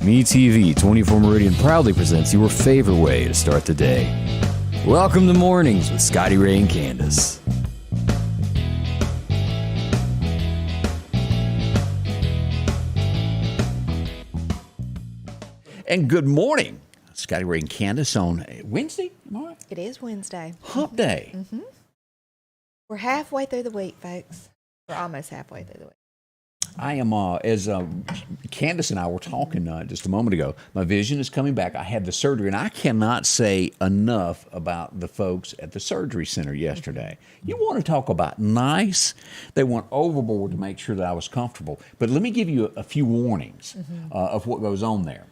MeTV 24 Meridian proudly presents your favorite way to start the day. Welcome to Mornings with Scotty Ray and Candace. And good morning, Scotty Ray and Candace on Wednesday. Am I right? It is Wednesday. Hump day. Mm-hmm. We're halfway through the week, folks. We're almost halfway through the week. I am, as Candace and I were talking just a moment ago, my vision is coming back. I had the surgery, and I cannot say enough about the folks at the surgery center yesterday. You want to talk about nice? They went overboard to make sure that I was comfortable. But let me give you a few warnings of what goes on there.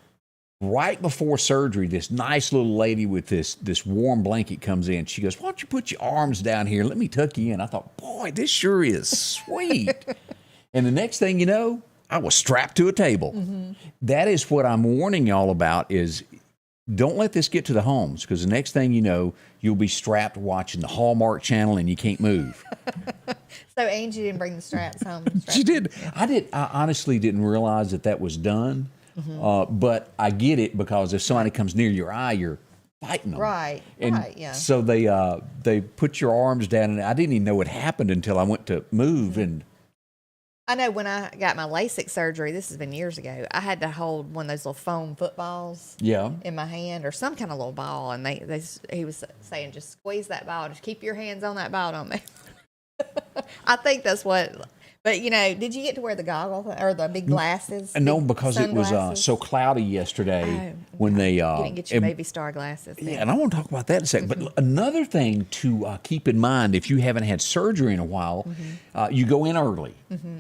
Right before surgery, this nice little lady with this warm blanket comes in. She goes, "Why don't you put your arms down here? Let me tuck you in." I thought, boy, this sure is sweet. And the next thing you know, I was strapped to a table. Mm-hmm. That is what I'm warning y'all about is don't let this get to the homes, because the next thing you know, you'll be strapped watching the Hallmark Channel and you can't move. So Angie didn't bring the straps home. She did. I honestly didn't realize that was done. Mm-hmm. But I get it, because if somebody comes near your eye, you're fighting them. Right, yeah. So they put your arms down, and I didn't even know what happened until I went to move. And I know when I got my LASIK surgery, this has been years ago, I had to hold one of those little foam footballs in my hand, or some kind of little ball, and he was saying, just squeeze that ball, just keep your hands on that ball, don't they? I think that's what... But, you know, did you get to wear the goggles or the big glasses? No, because it was so cloudy yesterday when they... you didn't get your baby star glasses. Yeah, and I want to talk about that in a second. Mm-hmm. But another thing to keep in mind, if you haven't had surgery in a while, you go in early,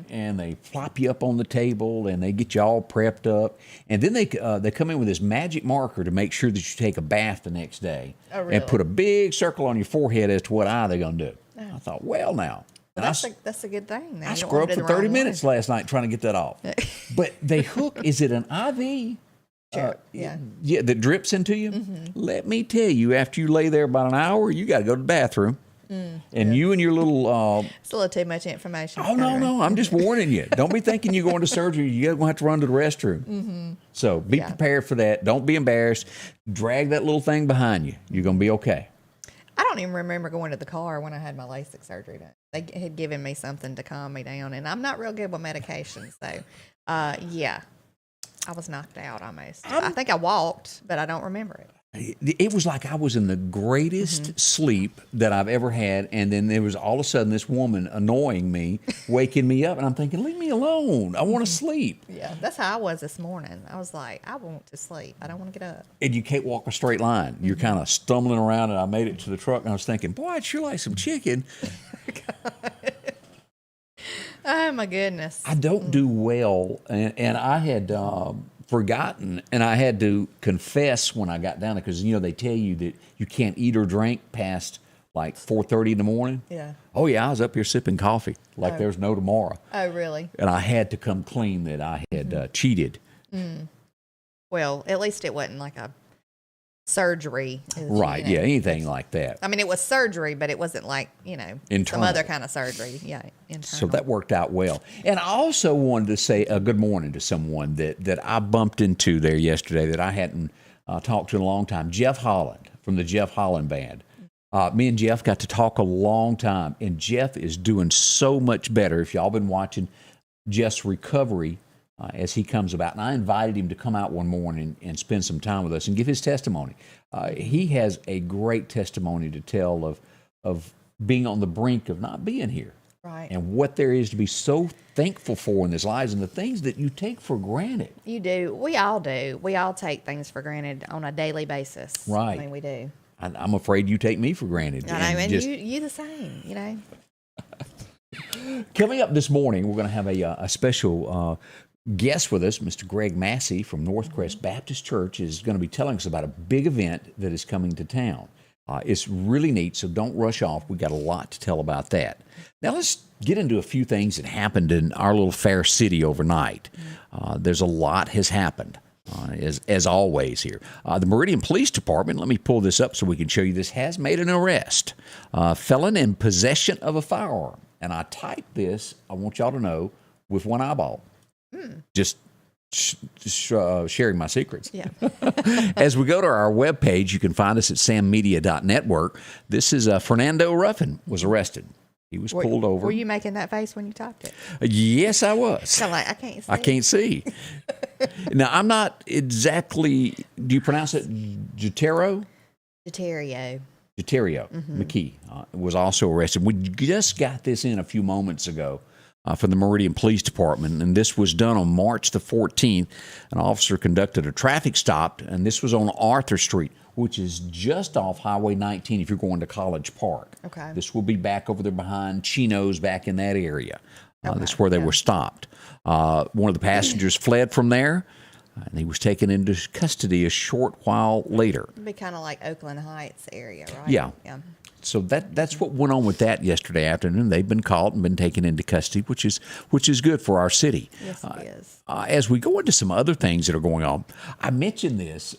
and they flop you up on the table, and they get you all prepped up. And then they come in with this magic marker to make sure that you take a bath the next day. Oh, really? And put a big circle on your forehead as to what eye they're going to do. Oh. I thought, well, now... Well, that's a good thing. I scrubbed for 30 minutes last night trying to get that off. But they hook, is it an IV? Sure, yeah, that drips into you? Mm-hmm. Let me tell you, after you lay there about an hour, you got to go to the bathroom. And you and your little... it's a little too much information. Oh, no. I'm just warning you. Don't be thinking you're going to surgery. You're going to have to run to the restroom. Mm-hmm. So be prepared for that. Don't be embarrassed. Drag that little thing behind you. You're going to be okay. I don't even remember going to the car when I had my LASIK surgery done. They had given me something to calm me down, and I'm not real good with medications. So, I was knocked out almost. I think I walked, but I don't remember it. It was like I was in the greatest sleep that I've ever had, and then there was all of a sudden this woman annoying me, waking me up, and I'm thinking, leave me alone. I want to sleep. Yeah, that's how I was this morning. I was like, I want to sleep. I don't want to get up. And you can't walk a straight line. You're kind of stumbling around, and I made it to the truck, and I was thinking, boy, I'd sure like some chicken. Oh, my goodness. I don't do well, and I had... forgotten, and I had to confess when I got down there, because they tell you that you can't eat or drink past like 4:30 in the morning. Yeah. Oh yeah, I was up here sipping coffee like there's no tomorrow. Oh, really? And I had to come clean that I had cheated. Well, at least it wasn't like a surgery. Right, anything like that. I mean, it was surgery, but it wasn't like, internal. Some other kind of surgery. Yeah, internal. So that worked out well. And I also wanted to say a good morning to someone that I bumped into there yesterday that I hadn't talked to in a long time, Jeff Holland from the Jeff Holland Band. Me and Jeff got to talk a long time, and Jeff is doing so much better. If y'all been watching Jeff's recovery as he comes about. And I invited him to come out one morning and spend some time with us and give his testimony. He has a great testimony to tell of being on the brink of not being here. Right. And what there is to be so thankful for in this lives, and the things that you take for granted. You do. We all do. We all take things for granted on a daily basis. Right. I mean, we do. I'm afraid you take me for granted. I know, and you the same, Coming up this morning, we're going to have a special guest with us. Mr. Greg Massey from Northcrest Baptist Church is going to be telling us about a big event that is coming to town. It's really neat, so don't rush off. We've got a lot to tell about that. Now let's get into a few things that happened in our little fair city overnight. There's a lot has happened, as always here. The Meridian Police Department, let me pull this up so we can show you this, has made an arrest. Felon in possession of a firearm. And I typed this, I want y'all to know, with one eyeball. Just sharing my secrets. Yeah. As we go to our webpage, you can find us at sammedia.network. This is Fernando Ruffin was arrested. He was pulled over. Were you making that face when you typed it? Yes, I was. So like, I can't see. I can't see. Now, I'm not exactly, do you pronounce it Jutero? Jutero. McKee was also arrested. We just got this in a few moments ago from the Meridian Police Department, and this was done on March the 14th. An officer conducted a traffic stop, and this was on Arthur Street, which is just off Highway 19 if you're going to College Park. Okay. This will be back over there behind Chino's back in that area. That's where they were stopped. One of the passengers fled from there, and he was taken into custody a short while later. It'd be kind of like Oakland Heights area, right? Yeah. Yeah. So that's what went on with that yesterday afternoon. They've been caught and been taken into custody, which is good for our city. Yes, it is. As we go into some other things that are going on, I mentioned this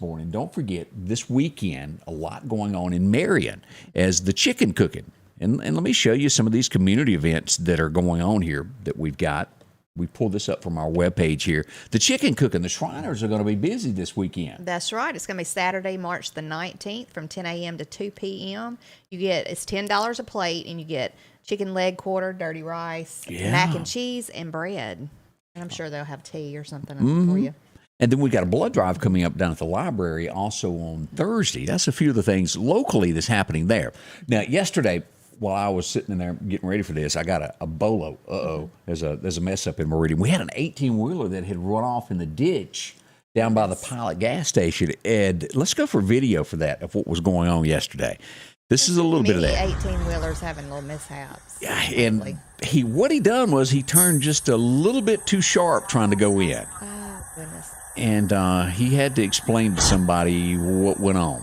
morning. Don't forget, this weekend, a lot going on in Marion as the chicken cooking. And let me show you some of these community events that are going on here that we've got. We pulled this up from our webpage here. The chicken cooking, the Shriners are going to be busy this weekend. That's right. It's going to be Saturday, March the 19th from 10 a.m. to 2 p.m. It's $10 a plate, and you get chicken leg quarter, dirty rice, mac and cheese, and bread. And I'm sure they'll have tea or something for you. And then we got a blood drive coming up down at the library also on Thursday. That's a few of the things locally that's happening there. Now, yesterday, while I was sitting in there getting ready for this, I got a bolo. There's a mess up in Meridian. We had an 18-wheeler that had run off in the ditch down by the Pilot gas station. And let's go for video for that of what was going on yesterday. This is a little bit of that. 18-wheelers having little mishaps. Yeah, and what he done was he turned just a little bit too sharp trying to go in. Oh, goodness. And he had to explain to somebody what went on.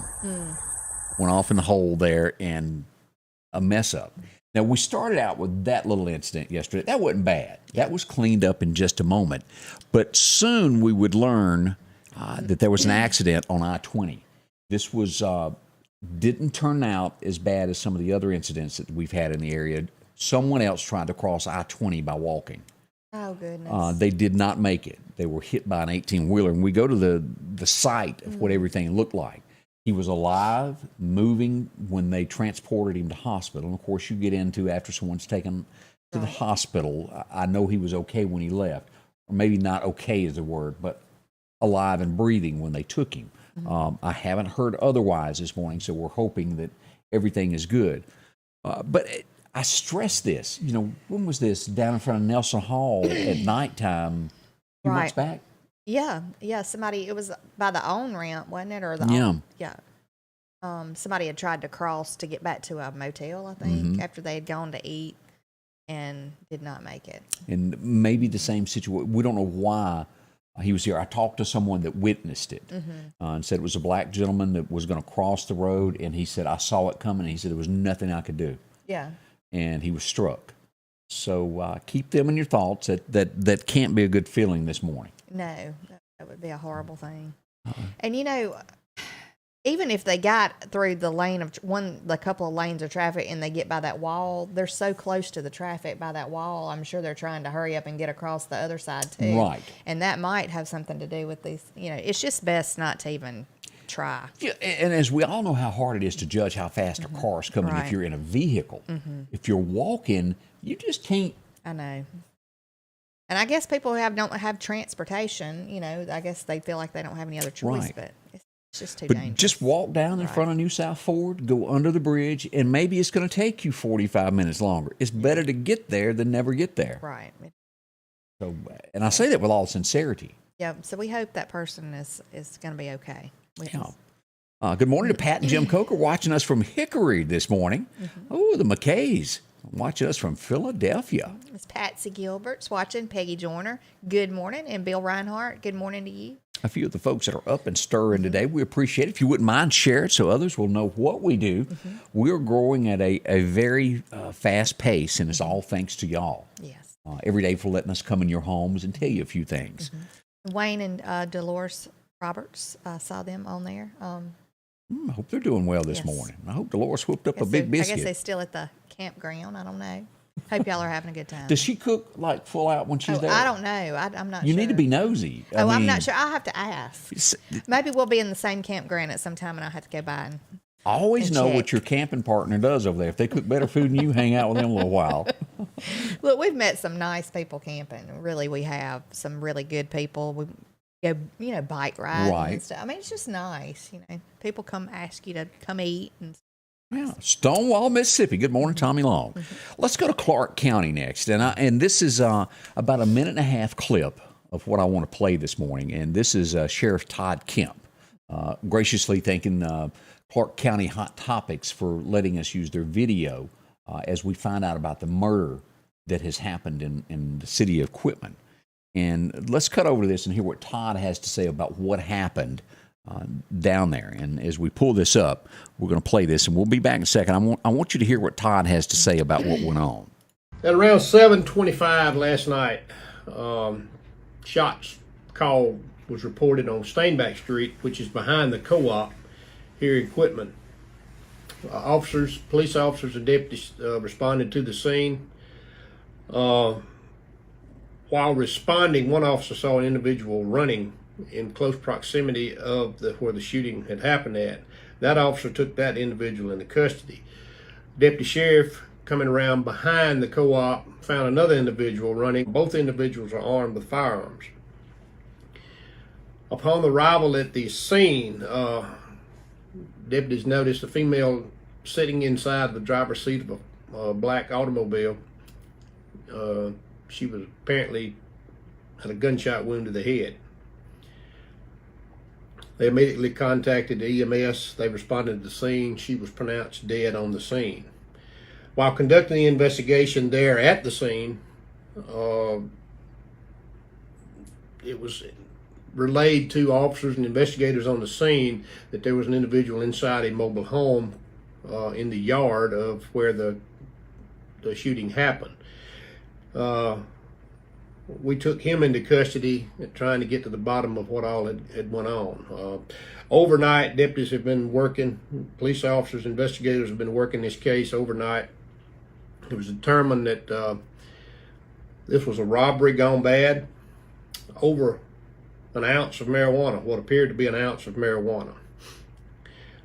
Went off in the hole there and a mess up. Now, we started out with that little incident yesterday. That wasn't bad. That was cleaned up in just a moment. But soon we would learn that there was an accident on I-20. This was didn't turn out as bad as some of the other incidents that we've had in the area. Someone else tried to cross I-20 by walking. Oh, goodness. They did not make it. They were hit by an 18-wheeler. And we go to the site of what everything looked like. He was alive, moving when they transported him to hospital. And, of course, you get into after someone's taken to the hospital. I know he was okay when he left. Or maybe not okay is the word, but alive and breathing when they took him. I haven't heard otherwise this morning, so we're hoping that everything is good. But I stress this. You know, when was this? Down in front of Nelson Hall at nighttime a few months back? Yeah. Somebody, it was by the on-ramp, wasn't it? Or the somebody had tried to cross to get back to a motel, I think, after they had gone to eat and did not make it. And maybe the same situation. We don't know why he was here. I talked to someone that witnessed it and said it was a black gentleman that was going to cross the road, and he said, I saw it coming, and he said there was nothing I could do. Yeah. And he was struck. So keep them in your thoughts. That can't be a good feeling this morning. No, that would be a horrible thing. And, you know, even if they got through the couple of lanes of traffic and they get by that wall, they're so close to the traffic by that wall. I'm sure they're trying to hurry up and get across the other side too. Right. And that might have something to do with these, you know, it's just best not to even try. Yeah, and as we all know how hard it is to judge how fast a car is coming if you're in a vehicle. If you're walking, you just can't. I know. And I guess people who don't have transportation, you know, I guess they feel like they don't have any other choice, but it's just too dangerous. Just walk down in front of New South Ford, go under the bridge, and maybe it's going to take you 45 minutes longer. It's better to get there than never get there. Right. So, and I say that with all sincerity. Yeah, so we hope that person is going to be okay. Good morning to Pat and Jim Coker watching us from Hickory this morning. Oh, the McKays watching us from Philadelphia. It's Patsy Gilbert's watching, Peggy Joyner. Good morning. And Bill Reinhardt, good morning to you. A few of the folks that are up and stirring today, we appreciate it. If you wouldn't mind, share it so others will know what we do. We're growing at a very fast pace, and it's all thanks to y'all. Yes. Every day for letting us come in your homes and tell you a few things. Wayne and Dolores Roberts, saw them on there. I hope they're doing well this morning. I hope Dolores whooped up a big biscuit. I guess they're still at the campground. I don't know. Hope y'all are having a good time. Does she cook like full out when she's there? I don't know. I'm not sure. You need to be nosy. I'm not sure. I'll have to ask. Maybe we'll be in the same campground at some time, and I'll have to go by and always know check what your camping partner does over there. If they cook better food than you, hang out with them a little while. Look, we've met some nice people camping. Really, we have some really good people. We go, bike riding and stuff. I mean, it's just nice. People come ask you to come eat and. Yeah, Stonewall, Mississippi. Good morning, Tommy Long. Let's go to Clarke County next, and this is about a minute and a half clip of what I want to play this morning. And this is Sheriff Todd Kemp graciously thanking Clarke County Hot Topics for letting us use their video as we find out about the murder that has happened in the city of Quitman. And let's cut over to this and hear what Todd has to say about what happened down there. And as we pull this up, we're going to play this, and we'll be back in a second. I want you to hear what Todd has to say about what went on. At around 7:25 last night, shots call was reported on Stainback Street, which is behind the co-op here in Quitman. Police officers and deputies responded to the scene. While responding, one officer saw an individual running in close proximity of where the shooting had happened at. That officer took that individual into custody. Deputy Sheriff, coming around behind the co-op, found another individual running. Both individuals are armed with firearms. Upon the arrival at the scene, deputies noticed a female sitting inside the driver's seat of a black automobile. She was apparently had a gunshot wound to the head. They immediately contacted the EMS. They responded to the scene. She was pronounced dead on the scene. While conducting the investigation there at the scene, it was relayed to officers and investigators on the scene that there was an individual inside a mobile home in the yard of where the shooting happened. We took him into custody, trying to get to the bottom of what all had went on. Overnight, deputies have been working, police officers, investigators have been working this case overnight. It was determined that this was a robbery gone bad. Over an ounce of marijuana, what appeared to be an ounce of marijuana.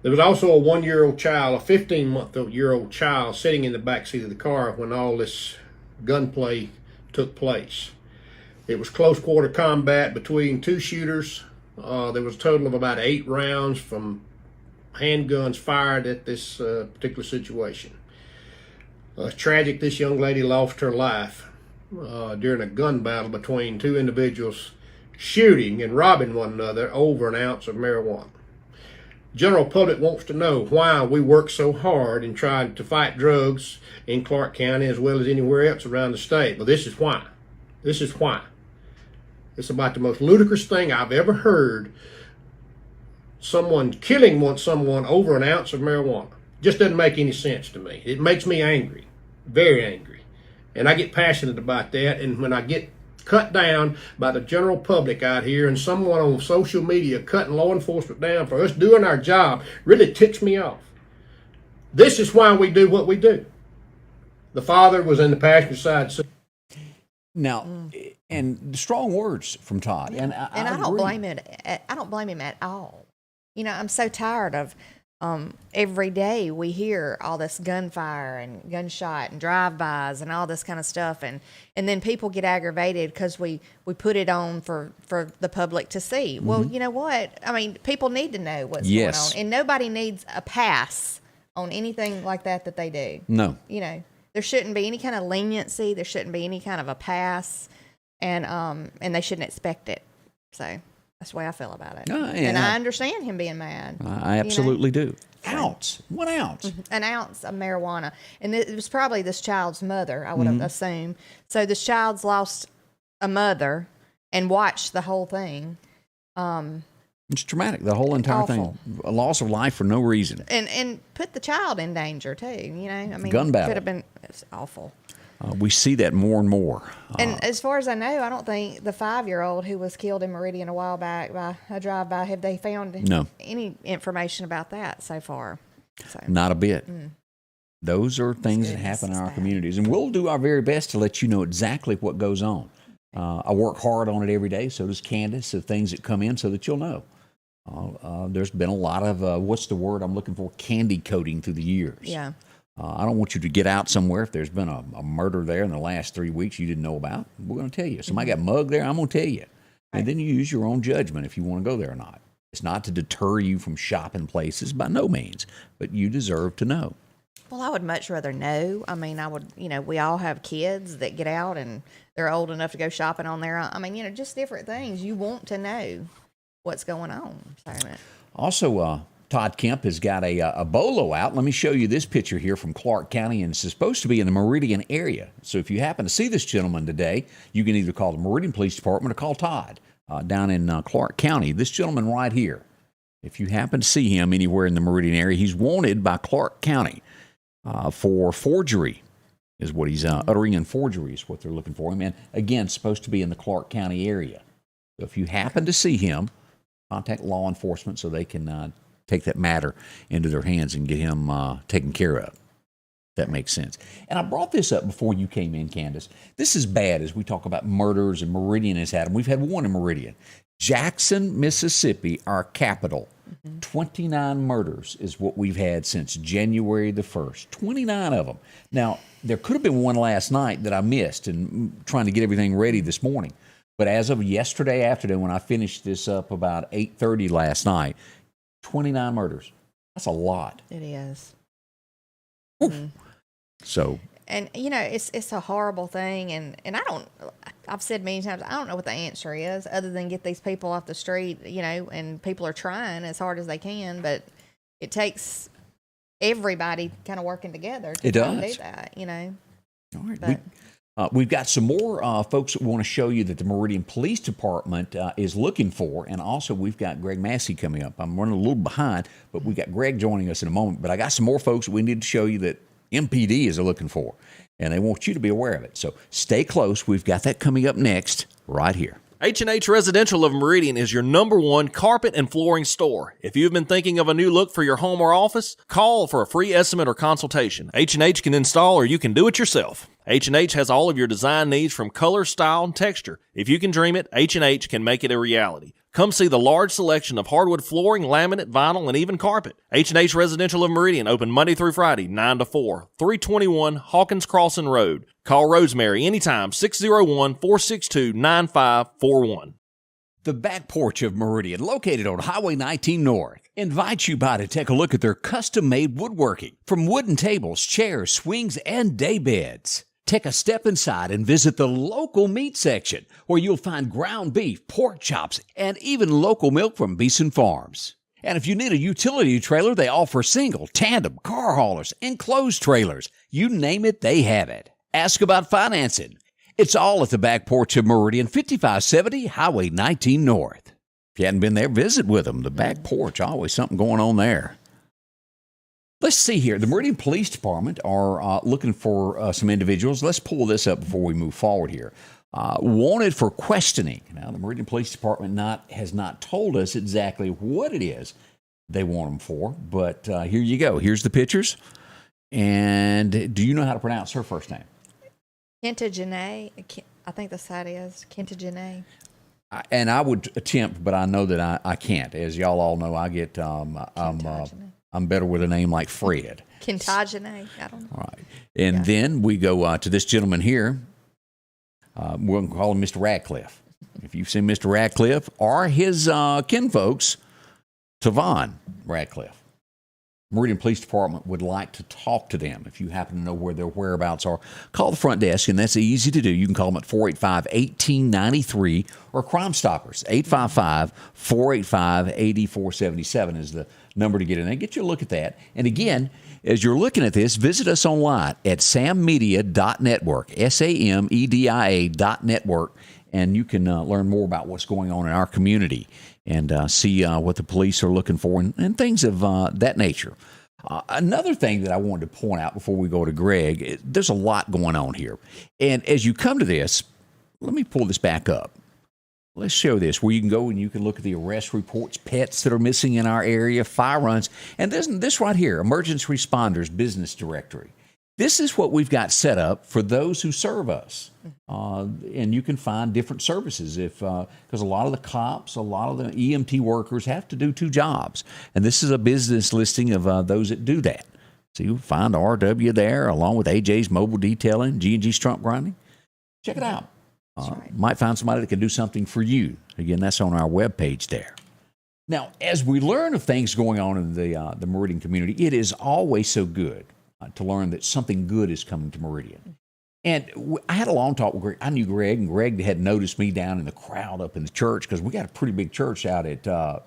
There was also a 1-year-old child, a 15-month-old child sitting in the back seat of the car when all this gunplay took place. It was close quarter combat between two shooters. There was a total of about 8 rounds from handguns fired at this particular situation. It's tragic this young lady lost her life during a gun battle between two individuals shooting and robbing one another over an ounce of marijuana. General public wants to know why we work so hard in trying to fight drugs in Clarke County as well as anywhere else around the state. Well, this is why. This is why. It's about the most ludicrous thing I've ever heard. Someone killing someone over an ounce of marijuana. Just doesn't make any sense to me. It makes me angry, very angry. And I get passionate about that. And when I get cut down by the general public out here and someone on social media cutting law enforcement down for us doing our job, really ticks me off. This is why we do what we do. The father was in the passenger side seat. Now, and strong words from Todd, and I don't blame it. I don't blame him at all. I'm so tired of every day we hear all this gunfire and gunshot and drive-bys and all this kind of stuff, and then people get aggravated because we put it on for the public to see. Mm-hmm. Well, you know what? I mean, people need to know what's going on, and nobody needs a pass on anything like that they do. No. There shouldn't be any kind of leniency. There shouldn't be any kind of a pass, and they shouldn't expect it. So that's the way I feel about it. And I understand him being mad. I absolutely do. Ounce, 1 ounce, an ounce of marijuana, and it was probably this child's mother. I would assume. So this child's lost a mother and watched the whole thing. It's traumatic. The whole entire thing, a loss of life for no reason, and put the child in danger too. I mean, gun battle could have been. It's awful. We see that more and more. And as far as I know, I don't think the 5-year-old who was killed in Meridian a while back by a drive-by, have they found any information about that so far? So. Not a bit. Those are things that happen in our communities, and we'll do our very best to let you know exactly what goes on. I work hard on it every day. So does Candace, of things that come in so that you'll know. There's been a lot of, what's the word I'm looking for, candy coating through the years. Yeah. I don't want you to get out somewhere if there's been a murder there in the last 3 weeks you didn't know about. We're going to tell you. Somebody got mugged there, I'm going to tell you. And then you use your own judgment if you want to go there or not. It's not to deter you from shopping places, by no means, but you deserve to know. Well, I would much rather know. I mean, I would, we all have kids that get out and they're old enough to go shopping on their own. I mean, just different things. You want to know what's going on. Also, Todd Kemp has got a bolo out. Let me show you this picture here from Clarke County, and it's supposed to be in the Meridian area. So if you happen to see this gentleman today, you can either call the Meridian Police Department or call Todd down in Clarke County. This gentleman right here, if you happen to see him anywhere in the Meridian area, he's wanted by Clarke County for forgery, is what he's uttering, and forgery is what they're looking for him. And again, supposed to be in the Clarke County area. So if you happen to see him, contact law enforcement so they can take that matter into their hands and get him taken care of. That makes sense. And I brought this up before you came in, Candace. This is bad as we talk about murders, and Meridian has had them. We've had one in Meridian. Jackson, Mississippi, our capital. 29 murders is what we've had since January the 1st. 29 of them. Now, there could have been one last night that I missed and trying to get everything ready this morning. But as of yesterday afternoon, when I finished this up about 8:30 last night, 29 murders. That's a lot. It is. So. And, it's a horrible thing. And I've said many times, I don't know what the answer is other than get these people off the street, and people are trying as hard as they can. But it takes everybody kind of working together to do that, All right. We've got some more folks that want to show you that the Meridian Police Department is looking for, and also we've got Greg Massey coming up. I'm running a little behind, but we've got Greg joining us in a moment. But I got some more folks that we need to show you that MPD is looking for, and they want you to be aware of it. So stay close. We've got that coming up next right here. H&H Residential of Meridian is your #1 carpet and flooring store. If you've been thinking of a new look for your home or office, call for a free estimate or consultation. H&H can install, or you can do it yourself. H&H has all of your design needs from color, style, and texture. If you can dream it, H&H can make it a reality. Come see the large selection of hardwood flooring, laminate, vinyl, and even carpet. H&H Residential of Meridian, open Monday through Friday, 9 to 4, 321 Hawkins Crossing Road. Call Rosemary anytime, 601-462-9541. The Back Porch of Meridian, located on Highway 19 North, invites you by to take a look at their custom-made woodworking. From wooden tables, chairs, swings, and day beds. Take a step inside and visit the local meat section, where you'll find ground beef, pork chops, and even local milk from Beeson Farms. And if you need a utility trailer, they offer single, tandem, car haulers, enclosed trailers. You name it, they have it. Ask about financing. It's all at the Back Porch of Meridian, 5570 Highway 19 North. If you hadn't been there, visit with them. The Back Porch, always something going on there. Let's see here. The Meridian Police Department are looking for some individuals. Let's pull this up before we move forward here. Wanted for questioning. Now, the Meridian Police Department has not told us exactly what it is they want them for, but here you go. Here's the pictures. And do you know how to pronounce her first name? Kentagene. I think that's how it is. Kentagene. And I would attempt, but I know that I can't. As y'all all know, I get I'm better with a name like Fred. Kentagene. I don't know. All right. And then we go to this gentleman here. We're going to call him Mr. Radcliffe. If you've seen Mr. Radcliffe or his kinfolks, Tavon Radcliffe. Meridian Police Department would like to talk to them. If you happen to know where their whereabouts are, call the front desk, and that's easy to do. You can call them at 485-1893 or Crime Stoppers, 855-485-8477 is the number to get in there. Get you a look at that. And again, as you're looking at this, visit us online at sammedia.network, SAMEDIA.network, and you can learn more about what's going on in our community and see what the police are looking for and things of that nature. Another thing that I wanted to point out before we go to Greg, there's a lot going on here. And as you come to this, let me pull this back up. Let's show this, where you can go and you can look at the arrest reports, pets that are missing in our area, fire runs, and this right here, Emergency Responders Business Directory. This is what we've got set up for those who serve us. And you can find different services because a lot of the cops, a lot of the EMT workers have to do 2 jobs. And this is a business listing of those that do that. So you'll find RW there, along with AJ's Mobile Detailing, G&G Strump Grinding. Check it out. Right. Might find somebody that can do something for you. Again, that's on our webpage there. Now, as we learn of things going on in the Meridian community, it is always so good to learn that something good is coming to Meridian. And I had a long talk with Greg. I knew Greg, and Greg had noticed me down in the crowd up in the church because we got a pretty big church out at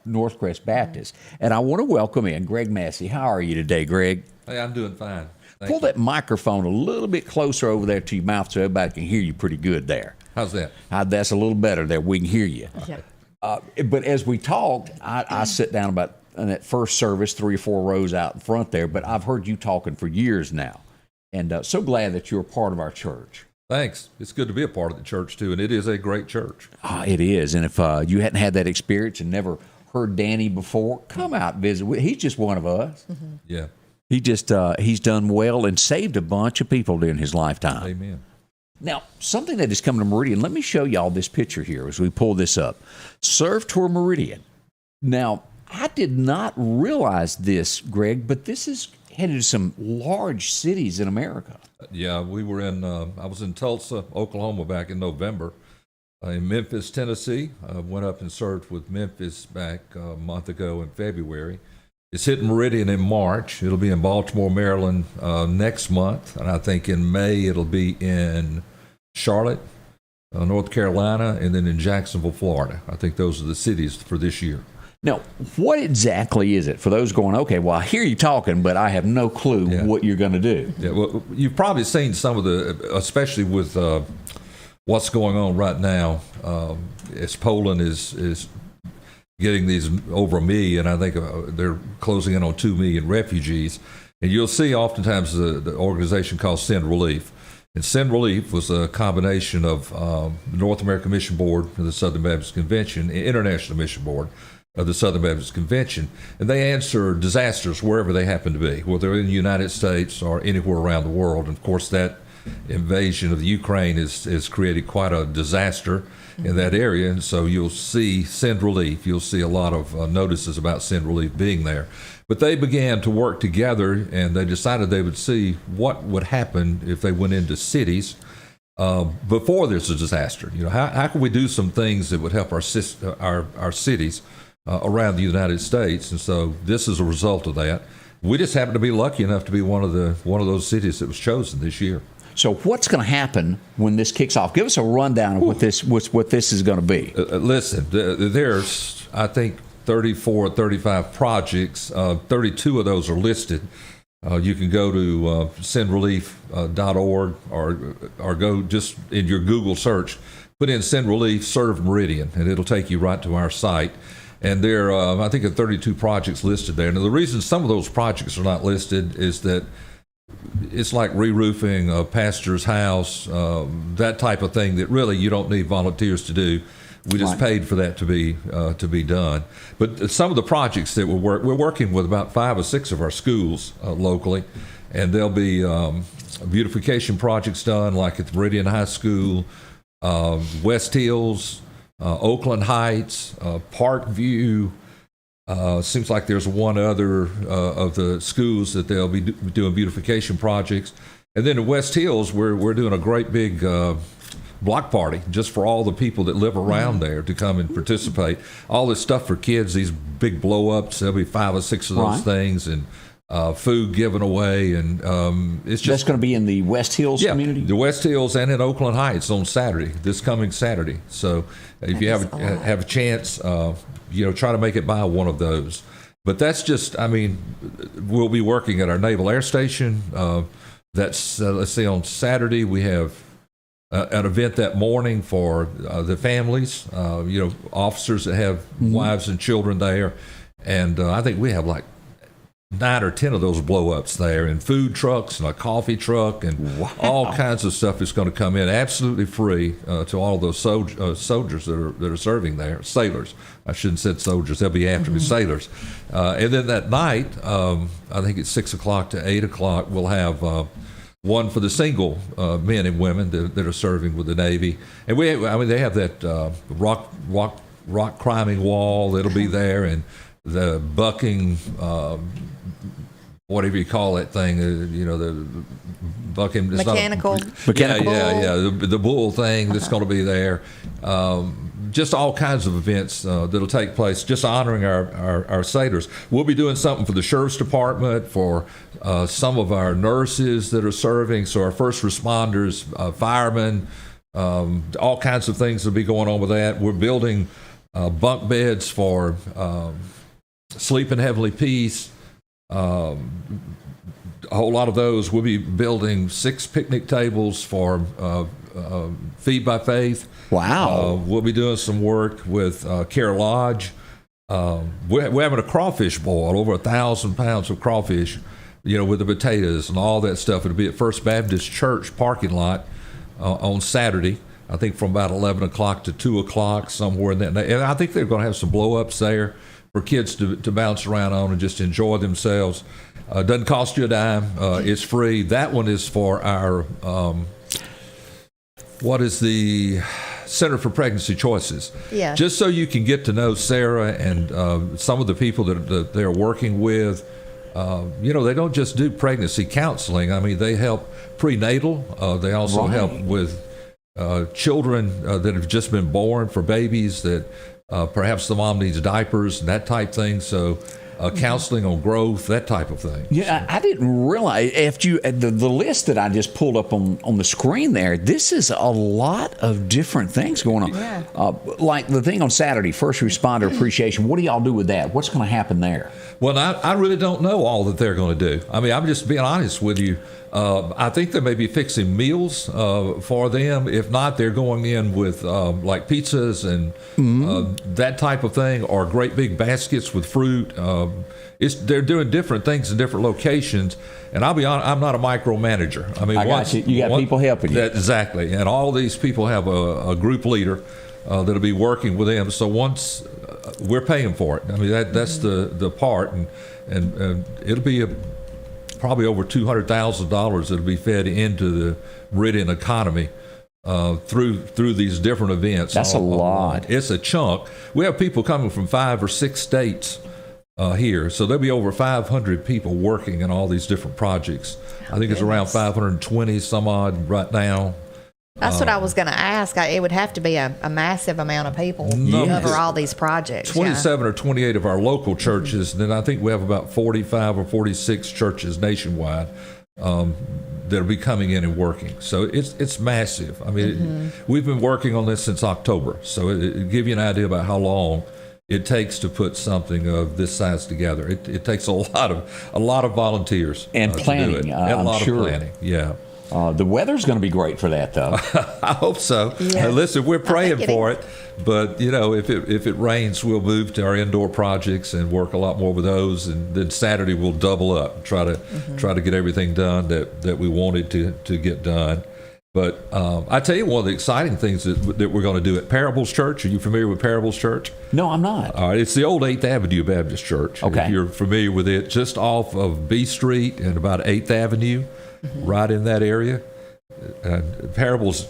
Northcrest Baptist. And I want to welcome in Greg Massey. How are you today, Greg? Hey, I'm doing fine. Pull that microphone a little bit closer over there to your mouth so everybody can hear you pretty good there. How's that? That's a little better there. We can hear you. Yeah. But as we talked, I sit down about in that first service, 3 or 4 rows out in front there. But I've heard you talking for years now. And so glad that you're a part of our church. Thanks. It's good to be a part of the church, too, and it is a great church. It is. And if you hadn't had that experience and never heard Danny before, come out and visit. He's just one of us. Mm-hmm. Yeah. He just he's done well and saved a bunch of people during his lifetime. Amen. Now, something that is coming to Meridian, let me show y'all this picture here as we pull this up. Serve Tour Meridian. Now, I did not realize this, Greg, but this is headed to some large cities in America. Yeah, we were I was in Tulsa, Oklahoma back in November. In Memphis, Tennessee. I went up and served with Memphis back a month ago in February. It's hitting Meridian in March. It'll be in Baltimore, Maryland next month. And I think in May it'll be in Charlotte, North Carolina, and then in Jacksonville, Florida. I think those are the cities for this year. Now, what exactly is it for those going, okay, well, I hear you talking, but I have no clue what you're going to do? Yeah, well, you've probably seen some of the, especially with what's going on right now, as Poland is getting these over 1 million. I think they're closing in on 2 million refugees. And you'll see oftentimes the organization called Send Relief. And Send Relief was a combination of the North American Mission Board of the Southern Baptist Convention, the International Mission Board of the Southern Baptist Convention, and they answer disasters wherever they happen to be, whether they're in the United States or anywhere around the world. And of course, that invasion of the Ukraine has created quite a disaster in that area, and so you'll see Send Relief. You'll see a lot of notices about Send Relief being there. But they began to work together, and they decided they would see what would happen if they went into cities before there's a disaster. You know, how can we do some things that would help our cities around the United States? And so this is a result of that. We just happen to be lucky enough to be one of those cities that was chosen this year. So what's going to happen when this kicks off? Give us a rundown of what this is going to be. Listen, there's, I think, 34 or 35 projects. 32 of those are listed. You can go to sendrelief.org or go just in your Google search, put in Send Relief Serve Meridian, and it'll take you right to our site. And there, I think, there are 32 projects listed there. Now, the reason some of those projects are not listed is that it's like re-roofing a pastor's house, that type of thing that really you don't need volunteers to do. We just paid for that to be done. But some of the projects that we're working with about 5 or 6 of our schools locally, and there'll be beautification projects done, like at the Meridian High School, West Hills, Oakland Heights, Parkview. Seems like there's one other of the schools that they'll be doing beautification projects. And then in West Hills, we're doing a great big block party just for all the people that live around there to come and participate. All this stuff for kids, these big blow-ups, there'll be 5 or 6 of those things, and food given away. And it's just... That's going to be in the West Hills community? The West Hills and in Oakland Heights on Saturday, this coming Saturday. So if you have a chance, try to make it by one of those. But that's just, we'll be working at our Naval Air Station. That's, let's see, on Saturday we have an event that morning for the families, officers that have wives and children there. And I think we have like 9 or 10 of those blow-ups there, and food trucks and a coffee truck and all kinds of stuff is going to come in absolutely free to all of those soldiers that are serving there. Sailors. I shouldn't have said soldiers. They'll be after me. Sailors. And then that night, I think it's 6 o'clock to 8 o'clock, we'll have one for the single men and women that are serving with the Navy. And they have that rock climbing wall that'll be there, and the bucking, whatever you call that thing, the bucking. Mechanical. Yeah. The bull thing that's going to be there. Just all kinds of events that'll take place, just honoring our sailors. We'll be doing something for the Sheriff's Department, for some of our nurses that are serving, so our first responders, firemen, all kinds of things will be going on with that. We're building bunk beds for Sleep in Heavenly Peace. A whole lot of those. We'll be building 6 picnic tables for Feed by Faith. Wow. We'll be doing some work with Care Lodge. We're having a crawfish boil, over 1,000 pounds of crawfish, with the potatoes and all that stuff. It'll be at First Baptist Church parking lot on Saturday, I think from about 11 o'clock to 2 o'clock, somewhere in that. And I think they're going to have some blow-ups there for kids to bounce around on and just enjoy themselves. Doesn't cost you a dime. It's free. That one is for our, what is the Center for Pregnancy Choices? Yeah. Just so you can get to know Sarah and some of the people that they're working with. They don't just do pregnancy counseling. I mean, they help prenatal. They also help with children that have just been born, for babies that perhaps the mom needs diapers and that type thing. So counseling on growth, that type of thing. Yeah, I didn't realize after the list that I just pulled up on the screen there. This is a lot of different things going on. Yeah. Like the thing on Saturday, First Responder Appreciation. What do y'all do with that? What's going to happen there? Well, I really don't know all that they're going to do. I mean, I'm just being honest with you. I think they may be fixing meals for them. If not, they're going in with like pizzas and that type of thing, or great big baskets with fruit. They're doing different things in different locations. And I'll be honest, I'm not a micromanager. I mean, I got you. You got people helping you. Exactly. And all these people have a group leader that'll be working with them. So once we're paying for it, I mean, that's the part, and it'll be probably over $200,000 that'll be fed into the Meridian economy through these different events. That's a lot. It's a chunk. We have people coming from 5 or 6 states here, so there'll be over 500 people working in all these different projects. I think it's around 520 some odd right now. That's what I was going to ask. It would have to be a massive amount of people to cover all these projects. 27 or 28 of our local churches, and then I think we have about 45 or 46 churches nationwide that'll be coming in and working. So it's massive. I mean, we've been working on this since October, so it'll give you an idea about how long it takes to put something of this size together. It takes a lot of volunteers and planning. to do it. And a lot sure. of planning. Yeah. The weather's going to be great for that, though. I hope so. Yeah. Listen, we're praying for it, but if it rains, we'll move to our indoor projects and work a lot more with those. And then Saturday we'll double up, try to get everything done that we wanted to get done. But I tell you, one of the exciting things that we're going to do at Parables Church. Are you familiar with Parables Church? No, I'm not. All right, it's the old 8th Avenue Baptist Church. Okay. If you're familiar with it, just off of B Street and about 8th Avenue. Right in that area. Parables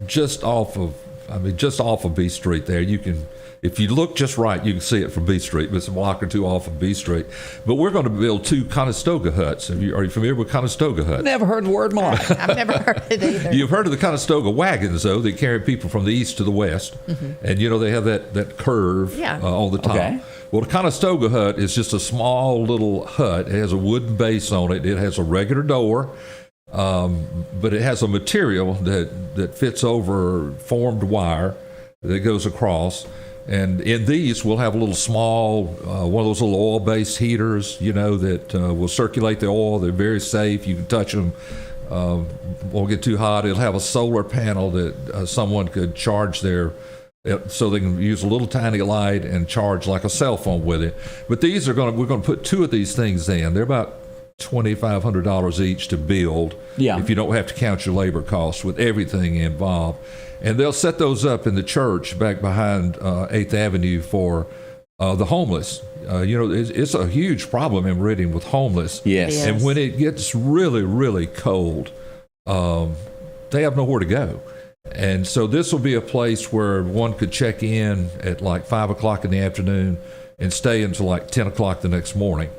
just off of B Street there. You can, if you look just right, you can see it from B Street, but it's a block or two off of B Street. But we're going to build 2 Conestoga huts. Are you familiar with Conestoga huts? Never heard the word in my life. I've never heard it either. You've heard of the Conestoga wagons, though. They carry people from the east to the west. And, they have that curve on the top. Okay. Well, the Conestoga hut is just a small little hut. It has a wooden base on it. It has a regular door. But it has a material that fits over formed wire that goes across. And in these, we'll have a little small, one of those little oil-based heaters, that will circulate the oil. They're very safe. You can touch them. Won't get too hot. It'll have a solar panel that someone could charge their so they can use a little tiny light and charge like a cell phone with it. But we're going to put 2 of these things in. They're about $2,500 each to build. Yeah. If you don't have to count your labor costs with everything involved. And they'll set those up in the church back behind 8th Avenue for the homeless. It's a huge problem in Meridian with homeless. Yes. And when it gets really, really cold, they have nowhere to go. And so this will be a place where one could check in at like 5 o'clock in the afternoon and stay until like 10 o'clock the next morning.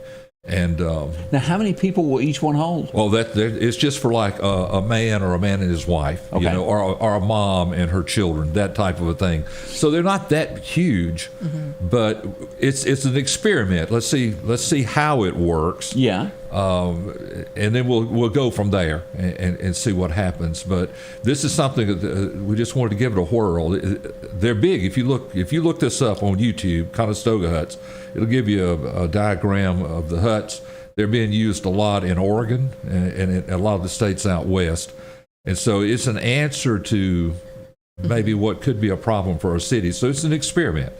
And now, how many people will each one hold? well, it's just for like a man or a man and his wife, Okay. or a mom and her children, that type of a thing. So they're not that huge, but it's an experiment. Let's see how it works. Yeah. And then we'll go from there and see what happens. But this is something that we just wanted to give it a whirl. They're big. If you look this up on YouTube, Conestoga huts, it'll give you a diagram of the huts. They're being used a lot in Oregon and in a lot of the states out west. And so it's an answer to maybe what could be a problem for our city. So it's an experiment.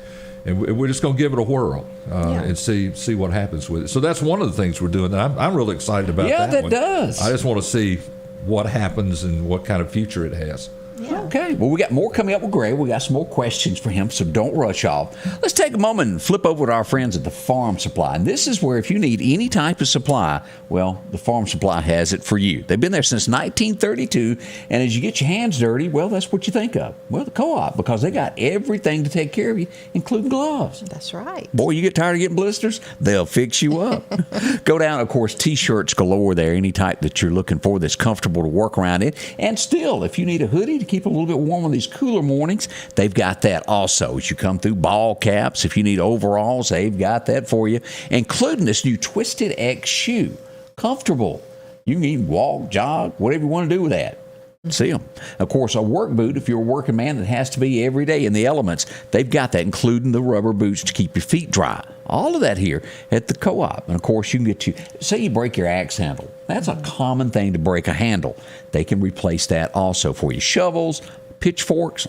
And we're just going to give it a whirl and see what happens with it. So that's one of the things we're doing. I'm really excited about that. Yeah, that one. does. I just want to see what happens and what kind of future it has. Yeah. Okay. Well, we got more coming up with Gray. We got some more questions for him, so don't rush off. Let's take a moment and flip over to our friends at the Farm Supply. And this is where if you need any type of supply, well, the Farm Supply has it for you. They've been there since 1932, and as you get your hands dirty, well, that's what you think of. Well, the Co-op, because they got everything to take care of you, including gloves. That's right. Boy, you get tired of getting blisters, they'll fix you up. Go down, of course, T-shirts galore there, any type that you're looking for that's comfortable to work around in. And still, if you need a hoodie to keep a little bit warm on these cooler mornings, they've got that also. As you come through, ball caps, if you need overalls, they've got that for you, including this new Twisted X shoe. Comfortable. You can even walk, jog, whatever you want to do with that. See them. Of course, a work boot, if you're a working man that has to be every day in the elements, they've got that, including the rubber boots to keep your feet dry. All of that here at the Co-op. And, of course, you can get say you break your axe handle. That's a common thing to break a handle. They can replace that also for you. Shovels, pitchforks,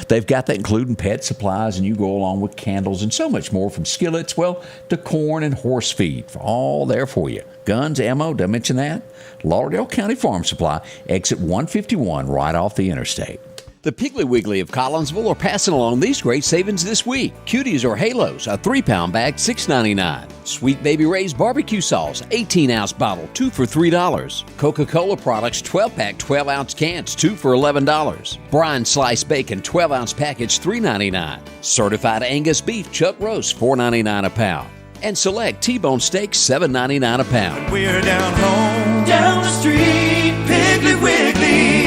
They've got that, including pet supplies, and you go along with candles and so much more, from skillets, well, to corn and horse feed. All there for you. Guns, ammo, did I mention that? Lauderdale County Farm Supply, exit 151, right off the interstate. The Piggly Wiggly of Collinsville are passing along these great savings this week. Cuties or Halos, a 3-pound bag, $6.99. Sweet Baby Ray's barbecue sauce, 18-ounce bottle, 2 for $3. Coca-Cola products, 12-pack, 12-ounce cans, 2 for $11. Brine sliced bacon, 12-ounce package, $3.99. Certified Angus beef chuck roast, $4.99 a pound. And select T-bone steaks, $7.99 a pound. We're down home, down the street, Piggly Wiggly.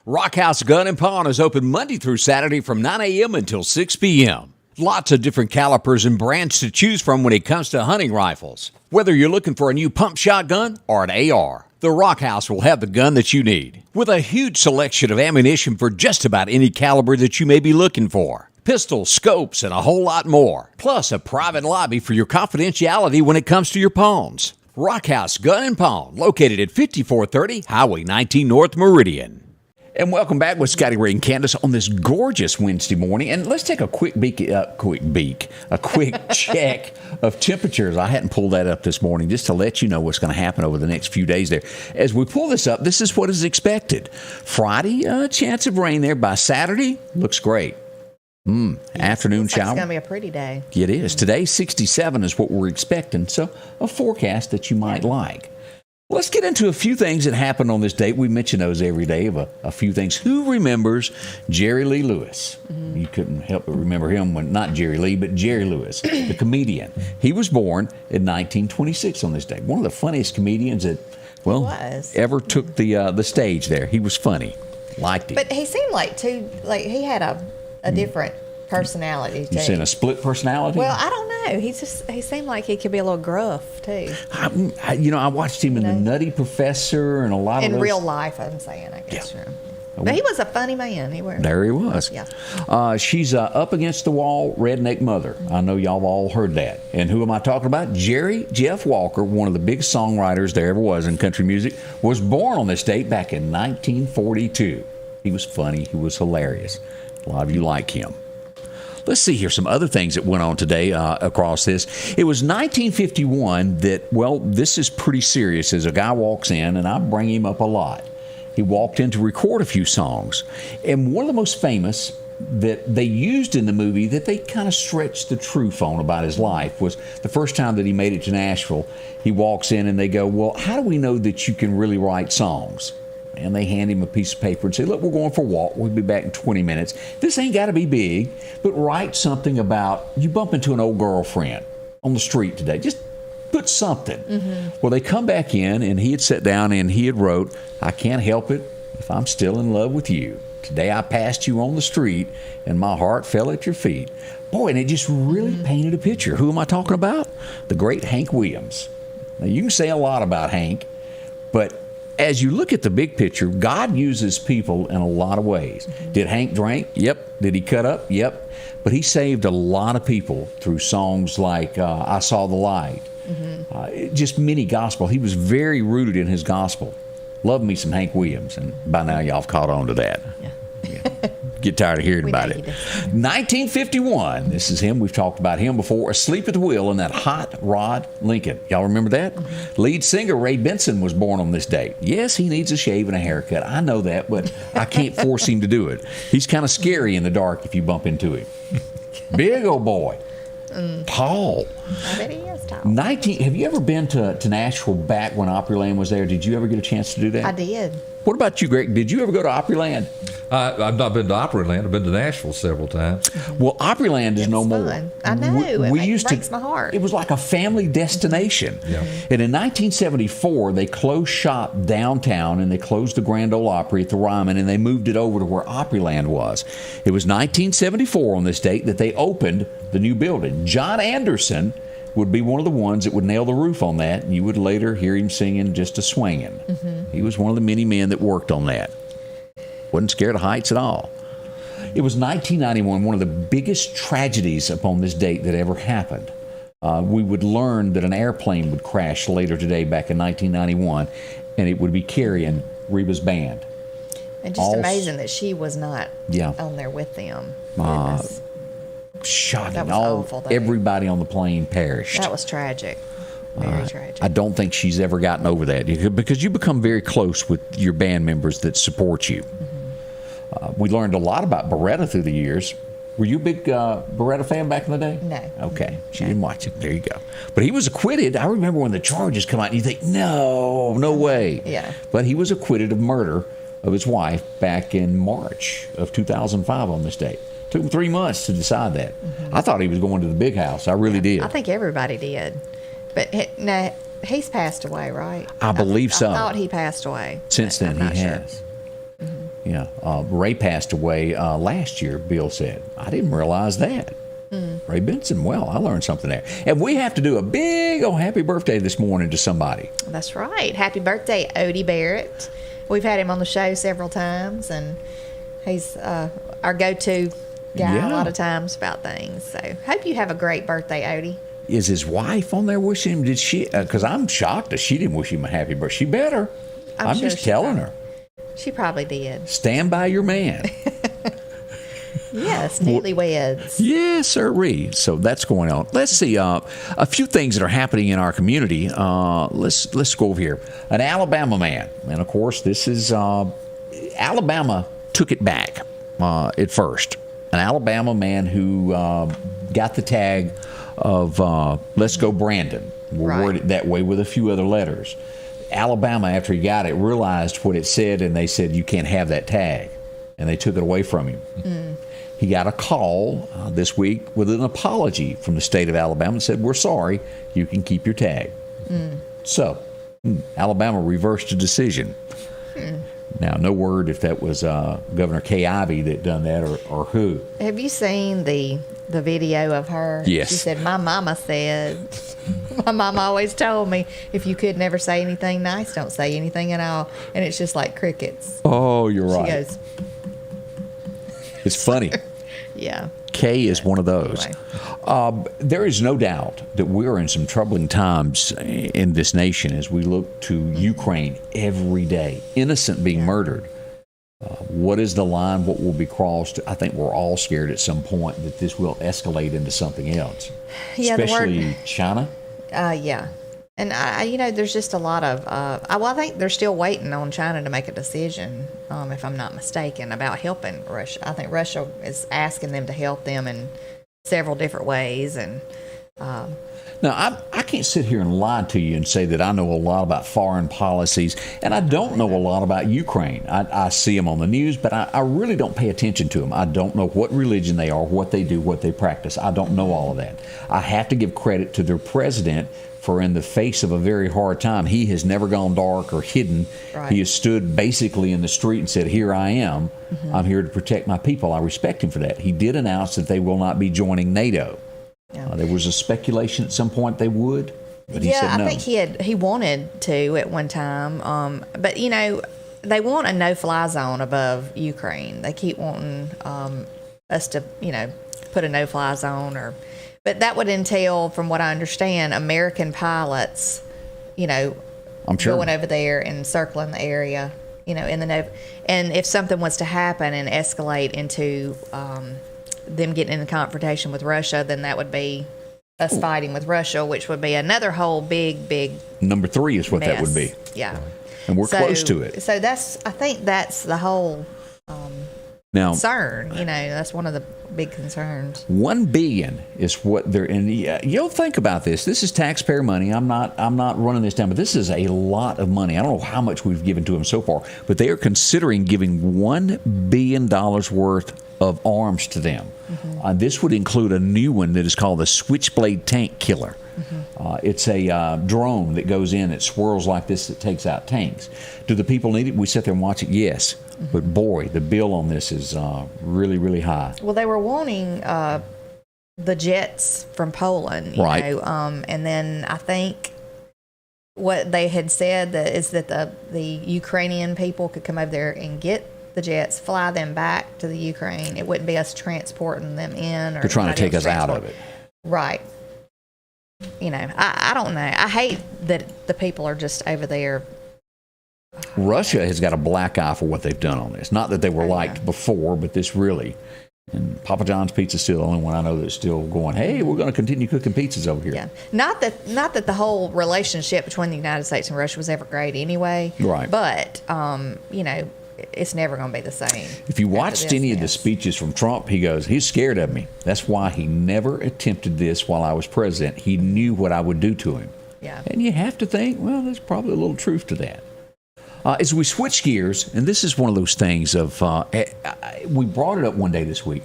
Rock House Gun and Pawn is open Monday through Saturday from 9 a.m. until 6 p.m. Lots of different calibers and brands to choose from when it comes to hunting rifles. Whether you're looking for a new pump shotgun or an AR, the Rock House will have the gun that you need, with a huge selection of ammunition for just about any caliber that you may be looking for. Pistols, scopes, and a whole lot more. Plus a private lobby for your confidentiality when it comes to your pawns. Rock House Gun and Pawn, located at 5430 Highway 19 North Meridian. And welcome back with Scotty Ray and Candace on this gorgeous Wednesday morning. And let's take a quick check of temperatures. I hadn't pulled that up this morning just to let you know what's going to happen over the next few days there. As we pull this up, this is what is expected. Friday, chance of rain there. By Saturday, looks great. Afternoon shower. It's going to be a pretty day. It is. Today, 67 is what we're expecting. So a forecast that you might like. Let's get into a few things that happened on this date. We mention those every day, of a few things. Who remembers Jerry Lee Lewis? You couldn't help but remember him when not Jerry Lee, but Jerry Lewis, the comedian. He was born in 1926 on this day. One of the funniest comedians that, ever took the stage there. He was funny. Liked him. But he seemed like he had a different personality too. You saying a split personality? Well, I don't know. He seemed like he could be a little gruff too. I watched him in The Nutty Professor and a lot of those. In real life, I'm saying, I guess. Yeah. But he was a funny man. There he was. Yeah. She's Up Against the Wall, Redneck Mother. I know y'all have all heard that. And who am I talking about? Jerry Jeff Walker, one of the biggest songwriters there ever was in country music, was born on this date back in 1942. He was funny. He was hilarious. A lot of you like him. Let's see here some other things that went on today across this. It was 1951 that, well, this is pretty serious as a guy walks in, and I bring him up a lot. He walked in to record a few songs. And one of the most famous that they used in the movie that they kind of stretched the truth on about his life was the first time that he made it to Nashville. He walks in and they go, well, how do we know that you can really write songs? And they hand him a piece of paper and say, look, we're going for a walk. We'll be back in 20 minutes. This ain't got to be big, but write something about you bump into an old girlfriend on the street today. Just put something. Mm-hmm. Well, they come back in, and he had sat down and he had wrote, I can't help it if I'm still in love with you. Today I passed you on the street, and my heart fell at your feet. Boy, and it just really painted a picture. Who am I talking about? The great Hank Williams. Now, you can say a lot about Hank, but as you look at the big picture, God uses people in a lot of ways. Mm-hmm. Did Hank drink? Yep. Did he cut up? Yep. But he saved a lot of people through songs like I Saw the Light. Mm-hmm. Just many gospel. He was very rooted in his gospel. Love me some Hank Williams, and by now y'all have caught on to that. Yeah. Get tired of hearing about it. 1951, this is him. We've talked about him before. Asleep at the wheel in that hot rod Lincoln. Y'all remember that? Mm-hmm. Lead singer Ray Benson was born on this date. Yes, he needs a shave and a haircut. I know that, but I can't force him to do it. He's kind of scary in the dark if you bump into him. Big old boy. Tall. I bet he is tall. Have you ever been to Nashville back when Opryland was there? Did you ever get a chance to do that? I did. What about you, Greg? Did you ever go to Opryland? I've not been to Opryland. I've been to Nashville several times. Well, Opryland is no more. Fun. I know. It breaks my heart. It was like a family destination. Yeah. And in 1974, they closed shop downtown, and they closed the Grand Ole Opry at the Ryman, and they moved it over to where Opryland was. It was 1974 on this date that they opened the new building. John Anderson would be one of the ones that would nail the roof on that, and you would later hear him singing Just a Swingin'. Mm-hmm. He was one of the many men that worked on that. Wasn't scared of heights at all. It was 1991, one of the biggest tragedies upon this date that ever happened. We would learn that an airplane would crash later today back in 1991, and it would be carrying Reba's band. And just amazing that she was not on there with them. Shocking. That was awful, though. Everybody on the plane perished. That was tragic. Very tragic. I don't think she's ever gotten over that because you become very close with your band members that support you. Mm-hmm. We learned a lot about Beretta through the years. Were you a big Beretta fan back in the day? No. Okay. She didn't watch it. There you go. But he was acquitted. I remember when the charges come out, and you think, no way. Yeah. But he was acquitted of murder of his wife back in March of 2005 on this date. Took him 3 months to decide that. Mm-hmm. I thought he was going to the big house. I really did. I think everybody did. But he's passed away, right? I believe so. I thought he passed away. Since then, he has. Sure. Mm-hmm. Yeah. Ray passed away last year, Bill said. I didn't realize that. Ray Benson. Well, I learned something there. And we have to do a big happy birthday this morning to somebody. That's right. Happy birthday, Odie Barrett. We've had him on the show several times, and he's our go-to guy a lot of times about things. So hope you have a great birthday, Odie. Is his wife on there wishing him? Did she? Because I'm shocked that she didn't wish him a happy birthday. She better. I'm sure just telling her. She probably did. Stand by your man. Yes, newlyweds. Yes, sirree. So that's going on. Let's see a few things that are happening in our community. Let's go over here. An Alabama man, and of course this is Alabama took it back at first. An Alabama man who got the tag of Let's Go Brandon. We'll word it that way with a few other letters. Alabama, after he got it, realized what it said, and they said, you can't have that tag. And they took it away from him. He got a call this week with an apology from the state of Alabama and said, we're sorry, you can keep your tag. So, Alabama reversed a decision. Now, no word if that was Governor Kay Ivey that done that or who. Have you seen the video of her? Yes. She said, my mama always told me, if you could never say anything nice, don't say anything at all. And it's just like crickets. Oh, you're right. She goes. It's funny. Yeah. Kay is one of those. Anyway. There is no doubt that we're in some troubling times in this nation as we look to Ukraine every day. Innocent being murdered. What is the line? What will be crossed? I think we're all scared at some point that this will escalate into something else, especially China. Yeah. And, there's just a lot of, I think they're still waiting on China to make a decision, if I'm not mistaken, about helping Russia. I think Russia is asking them to help them in several different ways. And now, I can't sit here and lie to you and say that I know a lot about foreign policies, and I don't know a lot about Ukraine. I see them on the news, but I really don't pay attention to them. I don't know what religion they are, what they do, what they practice. I don't know all of that. I have to give credit to their president for, in the face of a very hard time, he has never gone dark or hidden. Right. He has stood basically in the street and said, here I am. Mm-hmm. I'm here to protect my people. I respect him for that. He did announce that they will not be joining NATO. Yeah. There was a speculation at some point they would, but he said no. I think he wanted to at one time. But, they want a no-fly zone above Ukraine. They keep wanting us to, put a no-fly zone but that would entail, from what I understand, American pilots, I'm sure, going over there and circling the area, in the no. And if something was to happen and escalate into them getting in a confrontation with Russia, then that would be us fighting with Russia, which would be another whole big number 3 is what mess. That would be. Yeah, and we're close to it. So I think that's the whole concern. That's one of the big concerns. $1 billion is what they're in. You'll think about this. This is taxpayer money. I'm not running this down, but this is a lot of money. I don't know how much we've given to them so far, but they are considering giving $1 billion worth of arms to them. Mm-hmm. This would include a new one that is called the Switchblade Tank Killer. Mm-hmm. It's a drone that goes in, it swirls like this, that takes out tanks. Do the people need it? We sit there and watch it? Yes. Mm-hmm. But boy, the bill on this is really, really high. Well, they were wanting the jets from Poland, right. And then I think what they had said is that the Ukrainian people could come over there and get the jets, fly them back to the Ukraine. It wouldn't be us transporting them in. Or they're trying to take us out of it. Right. I don't know. I hate that the people are just over there. Russia has got a black eye for what they've done on this. Not that they were liked before, but this really. And Papa John's Pizza is still the only one I know that's still going, hey, we're going to continue cooking pizzas over here. Yeah. Not that the whole relationship between the United States and Russia was ever great anyway. Right. But, it's never going to be the same. If you watched any of the speeches from Trump, he goes, he's scared of me. That's why he never attempted this while I was president. He knew what I would do to him. Yeah. And you have to think, well, there's probably a little truth to that. As we switch gears, and this is one of those things of, we brought it up one day this week,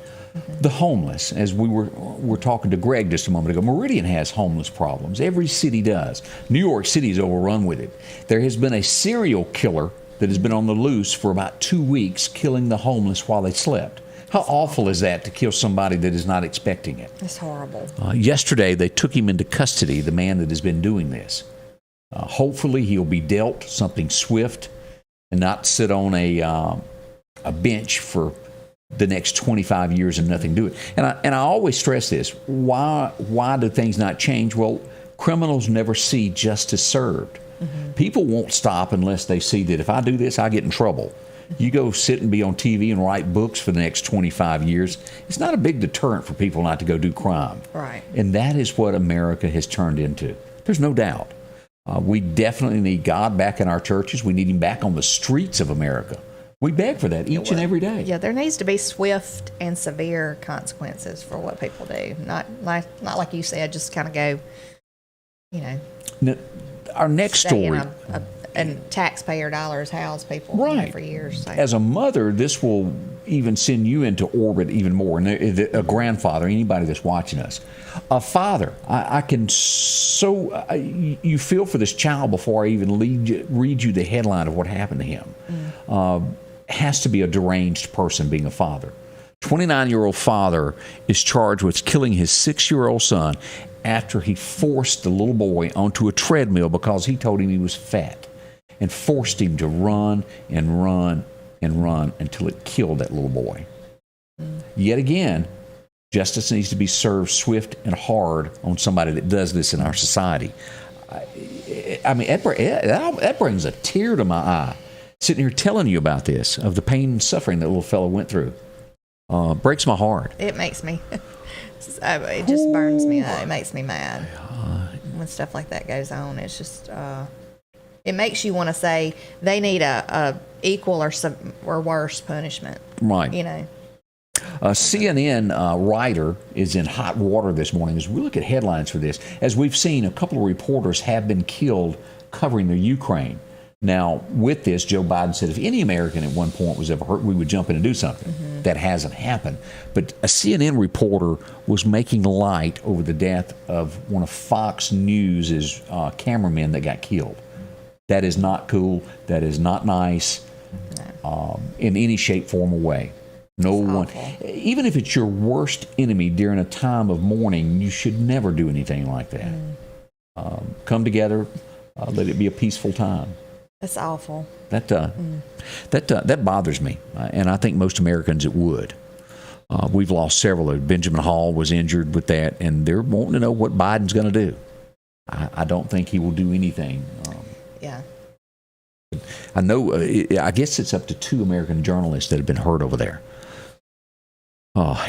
the homeless, as we were talking to Greg just a moment ago. Meridian has homeless problems. Every city does. New York City is overrun with it. There has been a serial killer that has been on the loose for about 2 weeks, killing the homeless while they slept. How awful is that, to kill somebody that is not expecting it? It's horrible. Yesterday, they took him into custody, the man that has been doing this. Hopefully, he'll be dealt something swift and not sit on a bench for the next 25 years and nothing do it. And I always stress this. Why do things not change? Well, criminals never see justice served. Mm-hmm. People won't stop unless they see that if I do this, I get in trouble. You go sit and be on TV and write books for the next 25 years. It's not a big deterrent for people not to go do crime. Right. And that is what America has turned into. There's no doubt. We definitely need God back in our churches. We need him back on the streets of America. We beg for that each and every day. Yeah, there needs to be swift and severe consequences for what people do. Not like you said, just kind of go, Now, our next story. And taxpayer dollars house people for years. So. As a mother, this will even send you into orbit even more. And a grandfather, anybody that's watching us, a father, I can you feel for this child before I even read you the headline of what happened to him. Has to be a deranged person being a father. 29-year-old father is charged with killing his 6-year-old son after he forced the little boy onto a treadmill because he told him he was fat, and forced him to run and run and run until it killed that little boy. Yet again, justice needs to be served swift and hard on somebody that does this in our society. I mean, that brings a tear to my eye. sitting here telling you about this, of the pain and suffering that little fellow went through. Breaks my heart. It makes me, it just burns me up. It makes me mad when stuff like that goes on. It's just, it makes you want to say they need a equal or worse punishment. Right. You know. CNN writer is in hot water this morning as we look at headlines for this. As we've seen, a couple of reporters have been killed covering the Ukraine. Now, with this, Joe Biden said if any American at one point was ever hurt, we would jump in and do something. Mm-hmm. That hasn't happened. But a CNN reporter was making light over the death of one of Fox News' cameramen that got killed. That is not cool. That is not nice in any shape, form, or way. No one, even if it's your worst enemy during a time of mourning, you should never do anything like that. Come together, let it be a peaceful time. That's awful. That bothers me, and I think most Americans it would. We've lost several. Benjamin Hall was injured with that, and they're wanting to know what Biden's going to do. I don't think he will do anything. Yeah. I know. I guess it's up to 2 American journalists that have been hurt over there.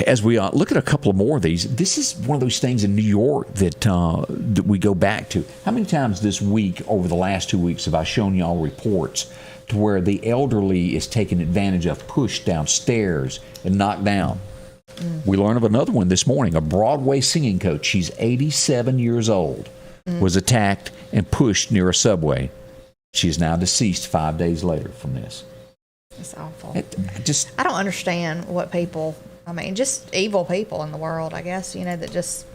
As we look at a couple of more of these, this is one of those things in New York that we go back to. How many times this week, over the last 2 weeks, have I shown y'all reports to where the elderly is taken advantage of, pushed downstairs and knocked down? We learned of another one this morning. A Broadway singing coach, she's 87 years old, was attacked and pushed near a subway. She is now deceased 5 days later from this. It's awful. I don't understand what people, just evil people in the world, I guess, that just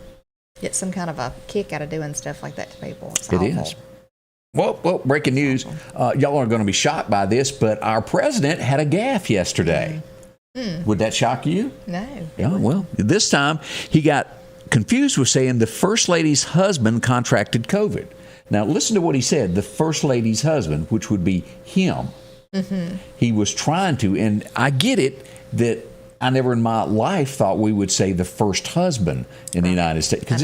get some kind of a kick out of doing stuff like that to people. It's awful. It is. Well, breaking news. Y'all are going to be shocked by this, but our president had a gaffe yesterday. Would that shock you? No. Yeah, well, this time he got confused with saying the First Lady's husband contracted COVID. Now, listen to what he said, the First Lady's husband, which would be him. He was trying to, and I get it that I never in my life thought we would say the first husband in the United States. Because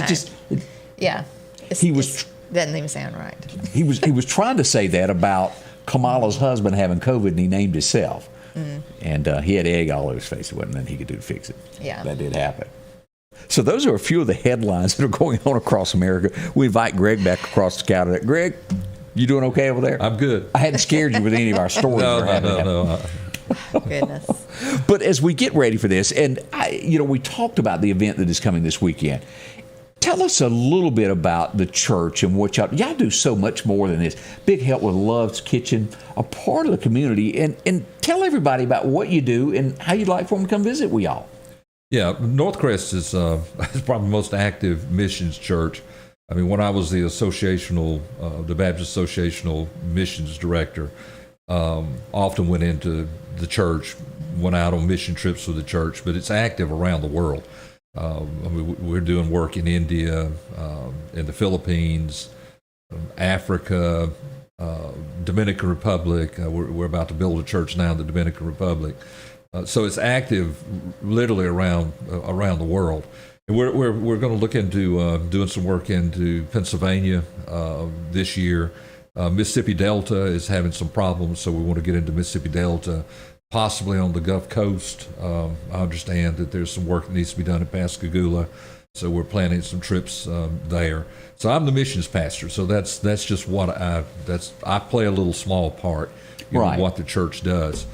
doesn't even sound right. He was trying to say that about Kamala's husband having COVID, and he named himself. And he had egg all over his face. It wasn't nothing he could do to fix it. Yeah. That did happen. So those are a few of the headlines that are going on across America. We invite Greg back across the counter. Greg, you doing okay over there? I'm good. I hadn't scared you with any of our stories. No. Goodness. But as we get ready for this, and we talked about the event that is coming this weekend. Tell us a little bit about the church and what y'all do so much more than this. Big help with Love's Kitchen, a part of the community, and tell everybody about what you do and how you'd like for them to come visit with y'all. Yeah, Northcrest is probably the most active missions church. When I was the Baptist Associational missions director, often went into the church, went out on mission trips with the church, but it's active around the world. We're doing work in India, in the Philippines, Africa, Dominican Republic. We're about to build a church now in the Dominican Republic. So it's active literally around the world. And we're going to look into doing some work into Pennsylvania this year. Mississippi Delta is having some problems, so we want to get into Mississippi Delta, possibly on the Gulf Coast. I understand that there's some work that needs to be done in Pascagoula, so we're planning some trips there. So I'm the missions pastor, so that's just what I play a little small part in what the church does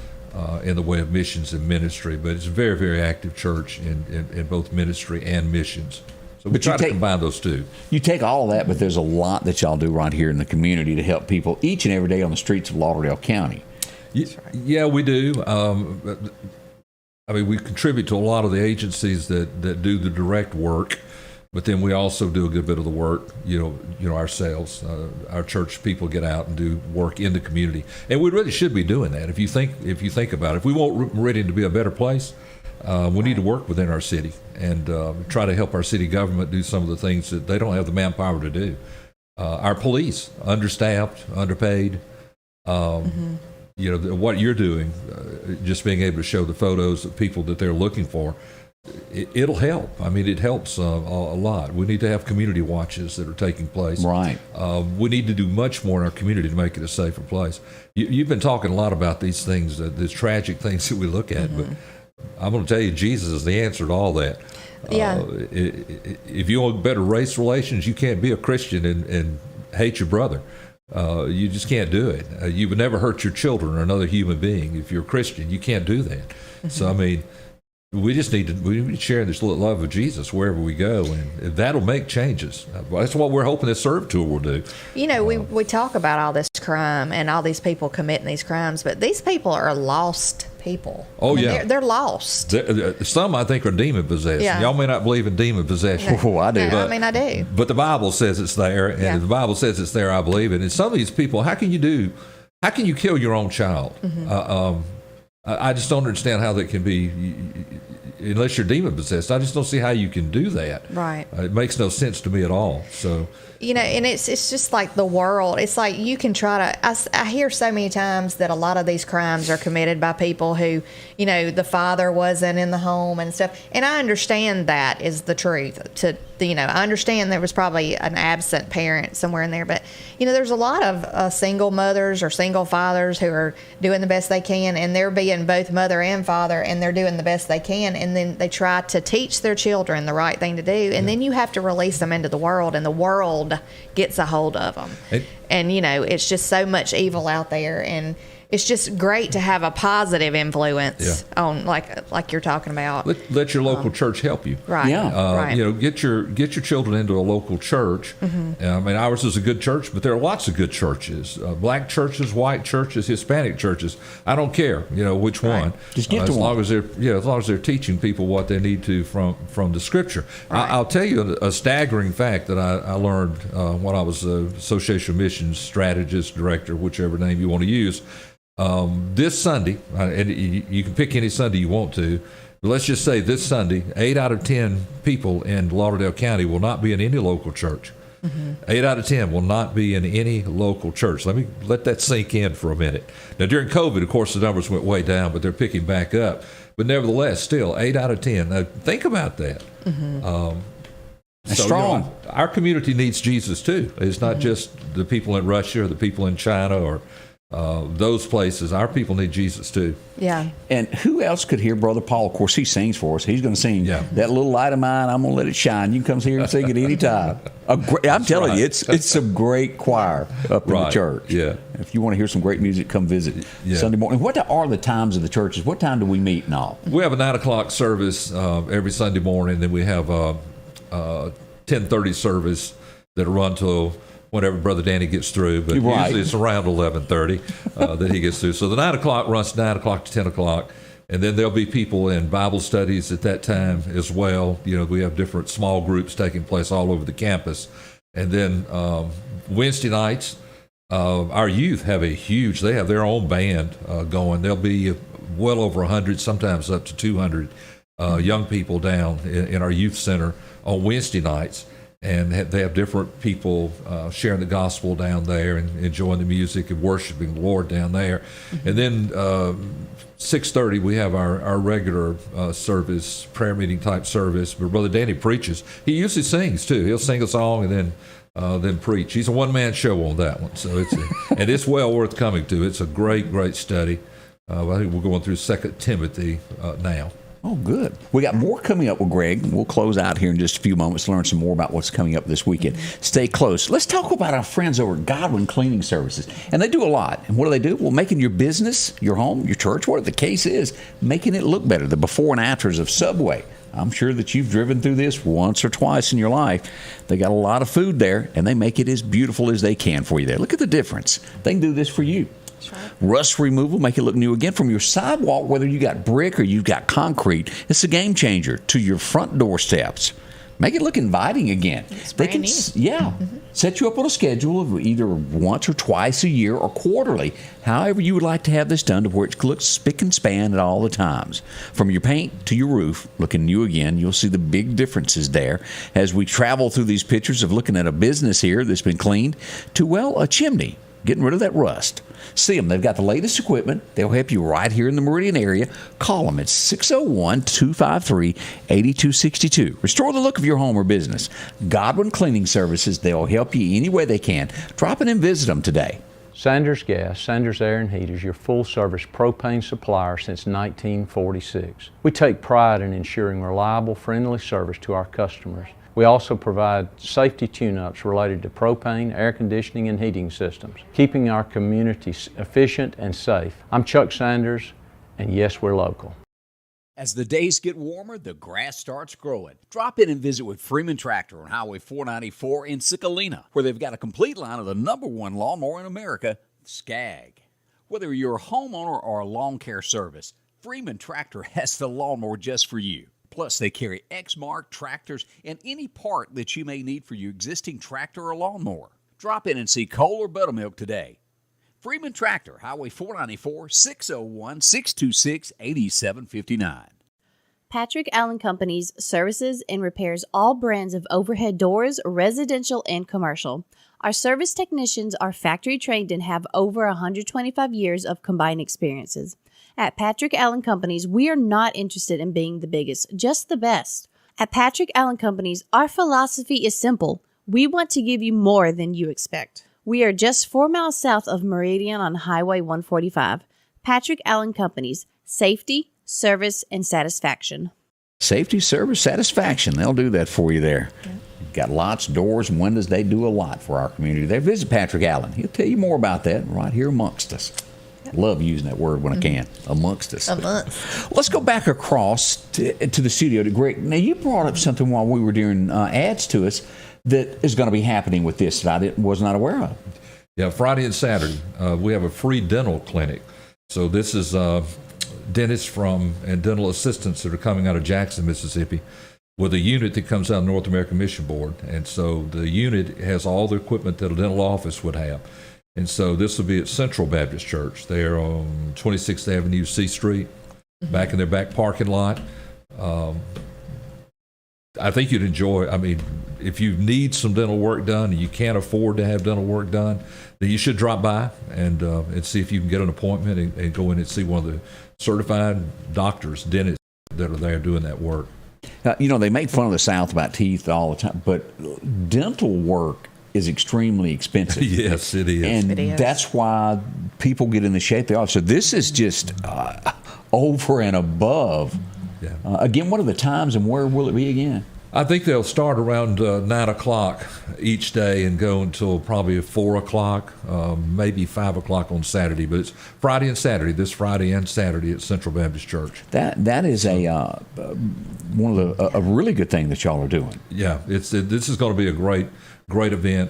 in the way of missions and ministry. But it's a very, very active church in both ministry and missions. So we try to combine those two. You take all of that, but there's a lot that y'all do right here in the community to help people each and every day on the streets of Lauderdale County. Yeah, we do. We contribute to a lot of the agencies that do the direct work, but then we also do a good bit of the work, ourselves. Our church people get out and do work in the community, and we really should be doing that. If you think about it, if we want Meridian to be a better place, we need to work within our city and try to help our city government do some of the things that they don't have the manpower to do. Our police, understaffed, underpaid. What you're doing, just being able to show the photos of people that they're looking for, it'll help. I mean, it helps a lot. We need to have community watches that are taking place. Right. We need to do much more in our community to make it a safer place. You've been talking a lot about these things, these tragic things that we look at, but I'm going to tell you, Jesus is the answer to all that. Yeah. If you want better race relations, you can't be a Christian and hate your brother. You just can't do it. You would never hurt your children or another human being. If you're a Christian, you can't do that. So, I mean, we need to share this love of Jesus wherever we go, and that'll make changes. That's what we're hoping this Serve Tour will do. You know, we talk about all this crime and all these people committing these crimes, but these people are lost people. Oh, yeah. They're lost. Some, I think, are demon-possessed. Yeah. Y'all may not believe in demon possession. Oh, I do. I do. But the Bible says it's there, and if the Bible says it's there, I believe it. And some of these people, how can you kill your own child? I just don't understand how that can be, unless you're demon possessed. I just don't see how you can do that. Right. It makes no sense to me at all. So, you know, and it's just like the world. It's like you can try to. I hear so many times that a lot of these crimes are committed by people who, you know, the father wasn't in the home and stuff. And I understand that is the truth. I understand there was probably an absent parent somewhere in there, but you know, there's a lot of single mothers or single fathers who are doing the best they can, and they're being both mother and father, and they're doing the best they can, and then they try to teach their children the right thing to do, and then you have to release them into the world, and the world gets a hold of them. And you know, it's just so much evil out there, and it's just great to have a positive influence on, like you're talking about. Let your local church help you. Right. Yeah. Right. You know, get your children into a local church. I mean, ours is a good church, but there are lots of good churches: black churches, white churches, Hispanic churches. I don't care, you know, which one. Just get to as one. long as they're teaching people what they need to from the Scripture. Right. I'll tell you a staggering fact that I learned when I was the Association of Missions strategist, director, whichever name you want to use. This Sunday, and you can pick any Sunday you want to, but let's just say this Sunday, 8 out of 10 people in Lauderdale County will not be in any local church. 8 out of 10 will not be in any local church. Let that sink in for a minute. Now, during COVID, of course, the numbers went way down, but they're picking back up. But nevertheless, still, 8 out of 10. Now, think about that. That's strong. You know, our community needs Jesus, too. It's not just the people in Russia or the people in China or those places. Our people need Jesus too. Yeah. And who else could hear Brother Paul? Of course, he sings for us. He's going to sing That Little Light of Mine, I'm going to let it shine. You can come here and sing it any time. I'm telling you, it's a great choir up in the church. Yeah. If you want to hear some great music, come visit Sunday morning. What are the times of the churches? What time do we meet and all? We have a 9 o'clock service every Sunday morning. Then we have a 10:30 service that'll run till whenever Brother Danny gets through, but usually it's around 11:30 that he gets through. So the 9 o'clock runs 9 o'clock to 10 o'clock, and then there'll be people in Bible studies at that time as well. You know, we have different small groups taking place all over the campus. And then Wednesday nights, our youth have they have their own band going. There'll be well over 100, sometimes up to 200 young people down in our youth center on Wednesday nights. And they have different people sharing the gospel down there and enjoying the music and worshiping the Lord down there. And then 6:30 we have our regular service, prayer meeting type service. But Brother Danny preaches. He usually sings too. He'll sing a song and then preach. He's a one-man show on that one, so it's well worth coming to. It's a great study. I think we're going through 2 Timothy now. Oh, good. We got more coming up with Greg. We'll close out here in just a few moments to learn some more about what's coming up this weekend. Stay close. Let's talk about our friends over at Godwin Cleaning Services. And they do a lot. And what do? Well, making your business, your home, your church, whatever the case is, making it look better. The before and afters of Subway. I'm sure that you've driven through this once or twice in your life. They got a lot of food there, and they make it as beautiful as they can for you there. Look at the difference. They can do this for you. Rust removal, make it look new again. From your sidewalk, whether you got brick or you've got concrete, it's a game changer. To your front doorsteps, make it look inviting again. They can, set you up on a schedule of either once or twice a year or quarterly, however you would like to have this done to where it looks spick and span at all the times. From your paint to your roof, looking new again, you'll see the big differences there as we travel through these pictures of looking at a business here that's been cleaned to, well, a chimney. getting rid of that rust. See them. They've got the latest equipment. They'll help you right here in the Meridian area. Call them at 601-253-8262. Restore the look of your home or business. Godwin Cleaning Services. They'll help you any way they can. Drop in and visit them today. Sanders Gas, Sanders Air and Heat is your full-service propane supplier since 1946. We take pride in ensuring reliable, friendly service to our customers. We also provide safety tune-ups related to propane, air conditioning, and heating systems, keeping our community efficient and safe. I'm Chuck Sanders, and yes, we're local. As the days get warmer, the grass starts growing. Drop in and visit with Freeman Tractor on Highway 494 in Sicalina, where they've got a complete line of the #1 lawnmower in America, Skag. Whether you're a homeowner or a lawn care service, Freeman Tractor has the lawnmower just for you. Plus, they carry X-Mark tractors and any part that you may need for your existing tractor or lawnmower. Drop in and see Cole or Buttermilk today. Freeman Tractor, Highway 494, 601-626-8759. Patrick Allen Companies services and repairs all brands of overhead doors, residential and commercial. Our service technicians are factory trained and have over 125 years of combined experiences. At Patrick Allen Companies, we are not interested in being the biggest, just the best. At Patrick Allen Companies, our philosophy is simple. We want to give you more than you expect. We are just 4 miles south of Meridian on Highway 145. Patrick Allen Companies, safety, service, and satisfaction. Safety, service, satisfaction. They'll do that for you there. Yeah. Got lots, doors, and windows. They do a lot for our community. They visit Patrick Allen. He'll tell you more about that right here amongst us. Yep. Love using that word when I can. Amongst us. Let's go back across to the studio to Greg. Now, you brought up something while we were doing ads to us that is going to be happening with this that I was not aware of. Yeah, Friday and Saturday, we have a free dental clinic. So this is dentists and dental assistants that are coming out of Jackson, Mississippi, with a unit that comes out of North American Mission Board. And so the unit has all the equipment that a dental office would have. And so this will be at Central Baptist Church. They're on 26th Avenue, C Street, back in their back parking lot. I think you'd enjoy, if you need some dental work done and you can't afford to have dental work done, then you should drop by and see if you can get an appointment and go in and see one of the certified doctors, dentists that are there doing that work. They make fun of the South about teeth all the time, but dental work is extremely expensive. Yes, it is. And that's why people get in the shape they are. So this is just over and above. Yeah. Again, what are the times and where will it be again? I think they'll start around 9 o'clock each day and go until probably 4 o'clock, maybe 5 o'clock on Saturday. But it's Friday and Saturday, this Friday and Saturday at Central Baptist Church. That is a really good thing that y'all are doing. Yeah, this is going to be a great event.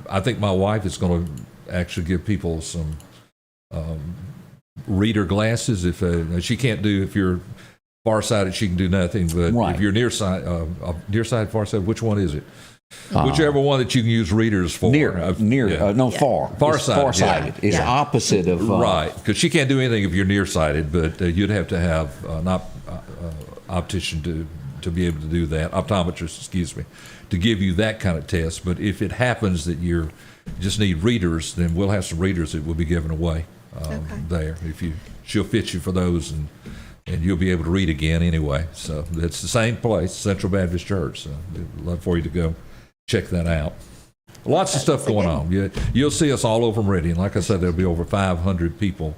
I think my wife is going to actually give people some reader glasses. If she can't do, if you're farsighted, she can do nothing. But if you're nearsighted, farsighted, which one is it? Whichever one that you can use readers for. Farsighted is opposite of right, because she can't do anything if you're nearsighted, but you'd have to have an optician to be able to do that, optometrist, to give you that kind of test. But if it happens that you just need readers, then we'll have some readers that will be given away there. She'll fit you for those, and you'll be able to read again anyway. So it's the same place, Central Baptist Church. So I'd love for you to go check that out. Lots of stuff going on. You'll see us all over Meridian. Like I said, there'll be over 500 people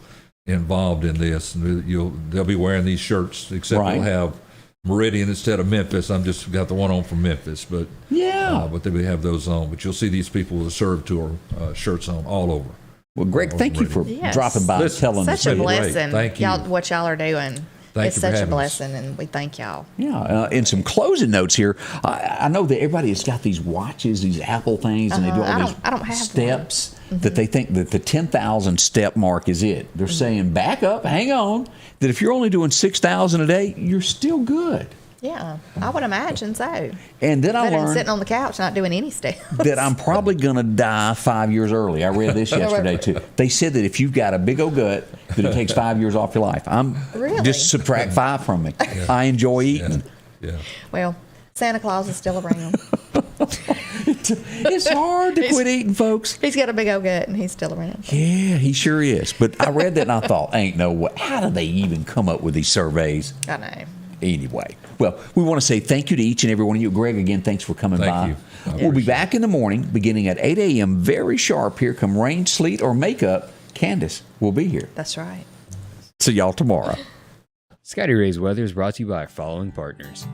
involved in this. They'll be wearing these shirts, except we'll have Meridian instead of Memphis. I'm just got the one on from Memphis, but but they have those on. But you'll see these people with the Serve Tour shirts on all over. Well, Greg, thank you for dropping by and telling us. Such a blessing. Thank you. What y'all are doing. It's such a blessing, and we thank y'all. Yeah, in some closing notes here, I know that everybody has got these watches, these Apple things, and they do all these steps that they think that the 10,000 step mark is it. They're saying, back up, hang on, that if you're only doing 6,000 a day, you're still good. Yeah, I would imagine so. And then I learned sitting on the couch not doing any steps that I'm probably going to die 5 years early. I read this yesterday too. They said that if you've got a big old gut, that it takes 5 years off your life. Just subtract 5 from me. I enjoy eating. Yeah. Well, Santa Claus is still around. It's hard to quit eating, folks. He's got a big old gut, and he's still around. Yeah, he sure is. But I read that and I thought, ain't no way. How do they even come up with these surveys? I know. Anyway, well, we want to say thank you to each and every one of you. Greg, again, thanks for coming by. Thank you. We'll be back in the morning, beginning at 8 a.m., very sharp. Here come rain, sleet, or makeup. Candace will be here. That's right. See y'all tomorrow. Scotty Ray's Weather is brought to you by our following partners: